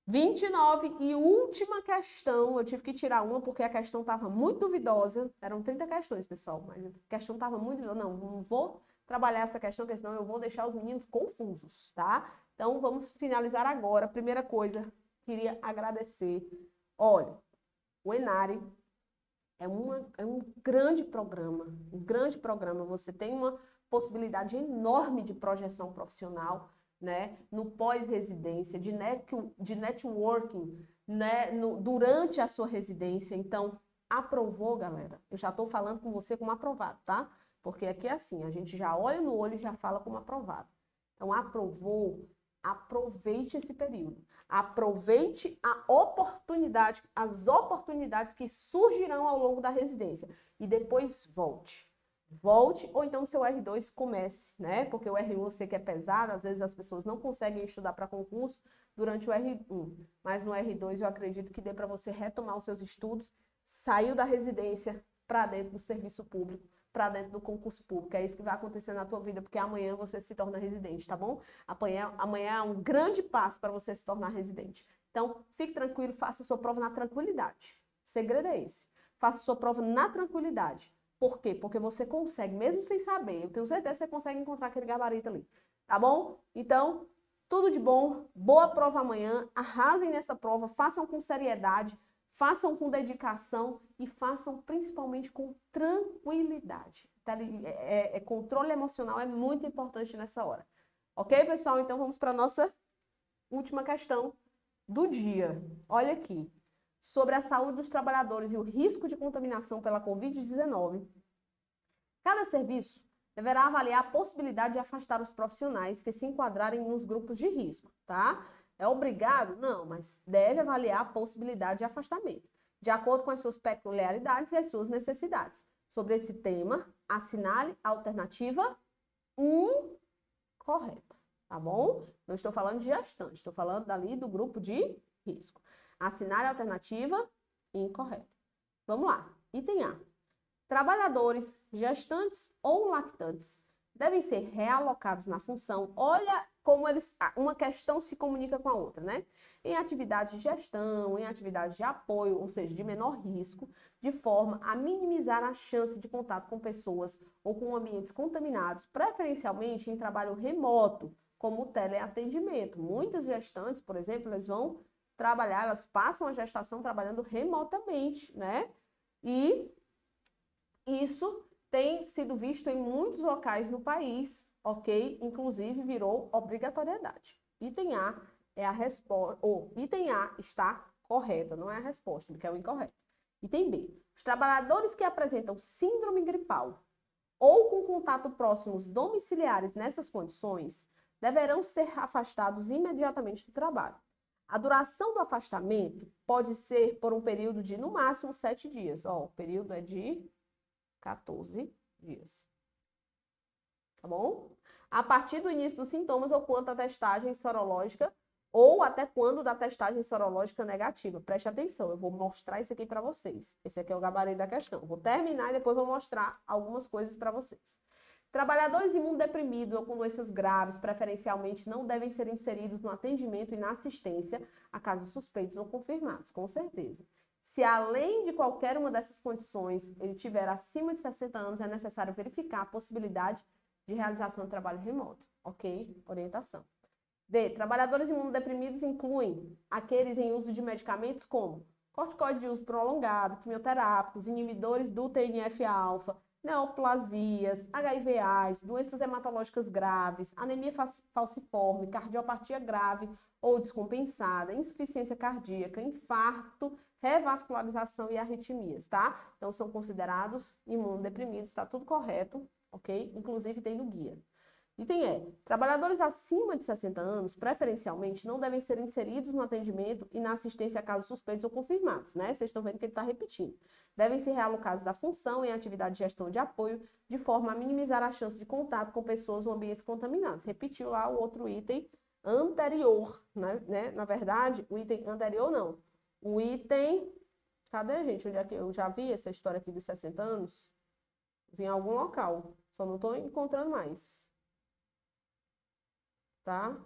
29 e última questão, eu tive que tirar uma porque a questão estava muito duvidosa. Eram 30 questões, pessoal, mas a questão estava muito duvidosa. Não vou trabalhar essa questão, porque senão eu vou deixar os meninos confusos, tá? Então, vamos finalizar agora. Primeira coisa, queria agradecer. Olha, o Enare é um grande programa, um grande programa. Você tem uma possibilidade enorme de projeção profissional, né, no pós-residência, de networking, né, durante a sua residência. Então, aprovou, galera? Eu já estou falando com você como aprovado, tá? Porque aqui é assim, a gente já olha no olho e já fala como aprovado. Então, aprovou, aproveite esse período. Aproveite as oportunidades que surgirão ao longo da residência. E depois volte. Volte, ou então no seu R2 comece, né? Porque o R1 eu sei que é pesado, às vezes as pessoas não conseguem estudar para concurso durante o R1. Mas no R2 eu acredito que dê para você retomar os seus estudos, saiu da residência para dentro do serviço público, para dentro do concurso público. É isso que vai acontecer na tua vida, porque amanhã você se torna residente, tá bom? Amanhã é um grande passo para você se tornar residente. Então, fique tranquilo, faça sua prova na tranquilidade. O segredo é esse. Faça sua prova na tranquilidade. Por quê? Porque você consegue, mesmo sem saber, eu tenho certeza que você consegue encontrar aquele gabarito ali, tá bom? Então, tudo de bom, boa prova amanhã, arrasem nessa prova, façam com seriedade, façam com dedicação e façam principalmente com tranquilidade. Controle emocional é muito importante nessa hora. Ok, pessoal? Então, vamos para a nossa última questão do dia. Olha aqui. Sobre a saúde dos trabalhadores e o risco de contaminação pela Covid-19, cada serviço deverá avaliar a possibilidade de afastar os profissionais que se enquadrarem nos grupos de risco, tá? É obrigado? Não, mas deve avaliar a possibilidade de afastamento, de acordo com as suas peculiaridades e as suas necessidades. Sobre esse tema, assinale a alternativa 1 correta, tá bom? Não estou falando de gestante, estou falando dali do grupo de risco. Assinale a alternativa incorreta. Vamos lá. Item A. Trabalhadores, gestantes ou lactantes devem ser realocados na função. Olha como uma questão se comunica com a outra, né? Em atividades de gestão, em atividades de apoio, ou seja, de menor risco, de forma a minimizar a chance de contato com pessoas ou com ambientes contaminados, preferencialmente em trabalho remoto, como o teleatendimento. Muitas gestantes, por exemplo, elas passam a gestação trabalhando remotamente, né? E isso tem sido visto em muitos locais no país, ok? Inclusive virou obrigatoriedade. Item A é a resposta, ou item A está correta, não é a resposta, que é o incorreto. Item B. Os trabalhadores que apresentam síndrome gripal ou com contato próximos domiciliares nessas condições deverão ser afastados imediatamente do trabalho. A duração do afastamento pode ser por um período de, no máximo, 7 dias. Ó, o período é de 14 dias. Tá bom? A partir do início dos sintomas ou quanto a testagem sorológica ou até quando da testagem sorológica negativa. Preste atenção, eu vou mostrar isso aqui para vocês. Esse aqui é o gabarito da questão. Vou terminar e depois vou mostrar algumas coisas para vocês. Trabalhadores imunodeprimidos ou com doenças graves, preferencialmente, não devem ser inseridos no atendimento e na assistência a casos suspeitos ou confirmados, com certeza. Se além de qualquer uma dessas condições ele tiver acima de 60 anos, é necessário verificar a possibilidade de realização de trabalho remoto. Ok? Orientação. D. Trabalhadores imunodeprimidos incluem aqueles em uso de medicamentos como corticoide de uso prolongado, quimioterápicos, inibidores do TNF-alfa, neoplasias, HIV/AIDS, doenças hematológicas graves, anemia falciforme, cardiopatia grave ou descompensada, insuficiência cardíaca, infarto, revascularização e arritmias, tá? Então, são considerados imunodeprimidos, tá tudo correto, ok? Inclusive tem no guia. Item E. Trabalhadores acima de 60 anos, preferencialmente, não devem ser inseridos no atendimento e na assistência a casos suspeitos ou confirmados, né? Vocês estão vendo que ele está repetindo. Devem ser realocados da função em atividade de gestão de apoio, de forma a minimizar a chance de contato com pessoas ou ambientes contaminados. Repetiu lá o outro item anterior, né? Na verdade, o item anterior não. O item... Cadê, gente? Onde é que eu já vi essa história aqui dos 60 anos? Vi em algum local. Só não estou encontrando mais. Tá?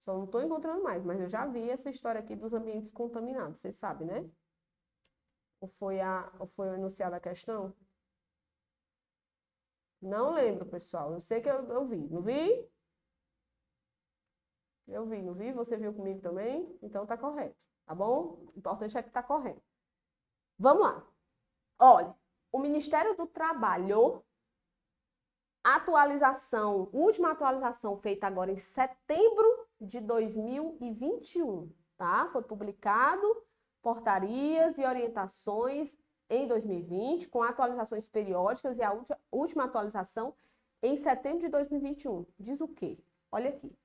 Só não estou encontrando mais, mas eu já vi essa história aqui dos ambientes contaminados, vocês sabem, né? Ou foi enunciada a questão? Não lembro, pessoal. Eu sei que eu vi. Não vi? Eu vi, não vi? Você viu comigo também? Então tá correto, tá bom? O importante é que tá correto. Vamos lá. Olha, o Ministério do Trabalho, última atualização feita agora em setembro de 2021, tá? Foi publicado portarias e orientações em 2020, com atualizações periódicas, e a última atualização em setembro de 2021. Diz o quê? Olha aqui.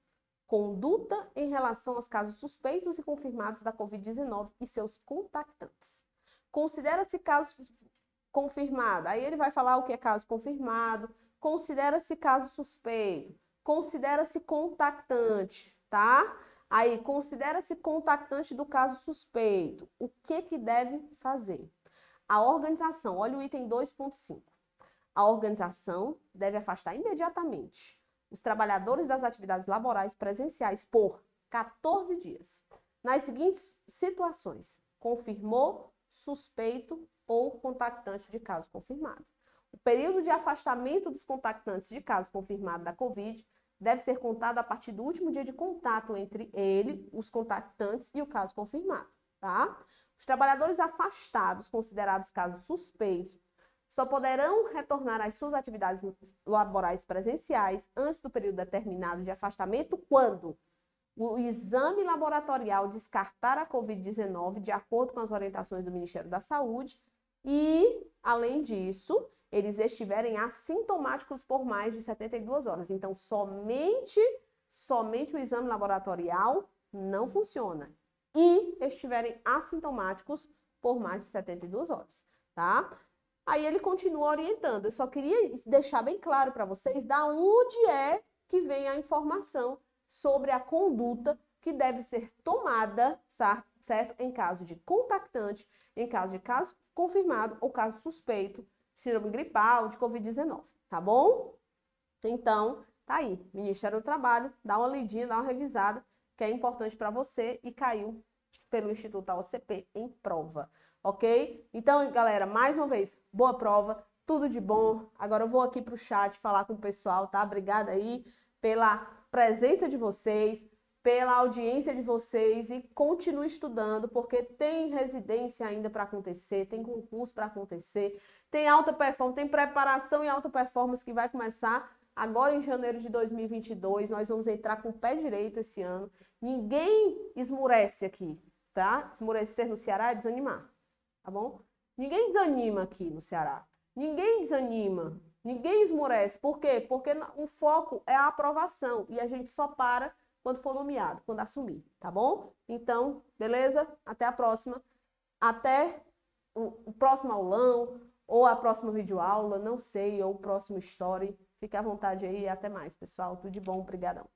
Conduta em relação aos casos suspeitos e confirmados da Covid-19 e seus contactantes. Considera-se caso confirmado. Aí ele vai falar o que é caso confirmado. Considera-se caso suspeito. Considera-se contactante, tá? Aí, considera-se contactante do caso suspeito. O que deve fazer? A organização, olha o item 2.5. A organização deve afastar imediatamente os trabalhadores das atividades laborais presenciais por 14 dias. Nas seguintes situações: confirmou, suspeito ou contactante de caso confirmado. O período de afastamento dos contactantes de caso confirmado da Covid deve ser contado a partir do último dia de contato entre ele, os contactantes e o caso confirmado, tá? Os trabalhadores afastados, considerados casos suspeitos, só poderão retornar às suas atividades laborais presenciais antes do período determinado de afastamento quando o exame laboratorial descartar a Covid-19 de acordo com as orientações do Ministério da Saúde e, além disso, eles estiverem assintomáticos por mais de 72 horas. Então, somente o exame laboratorial não funciona. E estiverem assintomáticos por mais de 72 horas, tá? Aí ele continua orientando. Eu só queria deixar bem claro para vocês da onde é que vem a informação sobre a conduta que deve ser tomada, certo? Em caso de contactante, em caso de caso confirmado ou caso suspeito, síndrome gripal, de Covid-19, tá bom? Então, tá aí. Ministério do Trabalho, dá uma lidinha, dá uma revisada, que é importante para você e caiu pelo Instituto AOCP em prova, ok? Então, galera, mais uma vez, boa prova, tudo de bom. Agora eu vou aqui para o chat falar com o pessoal, tá? Obrigada aí pela presença de vocês, pela audiência de vocês e continue estudando, porque tem residência ainda para acontecer, tem concurso para acontecer, tem alta performance, tem preparação em alta performance que vai começar agora em janeiro de 2022. Nós vamos entrar com o pé direito esse ano. Ninguém esmurece aqui, tá? Esmurecer no Ceará é desanimar, tá bom? Ninguém desanima aqui no Ceará. Ninguém desanima, ninguém esmurece. Por quê? Porque o foco é a aprovação e a gente só para quando for nomeado, quando assumir, tá bom? Então, beleza? Até a próxima. Até o próximo aulão, ou a próxima videoaula, não sei, ou o próximo story. Fique à vontade aí e até mais, pessoal. Tudo de bom, obrigadão.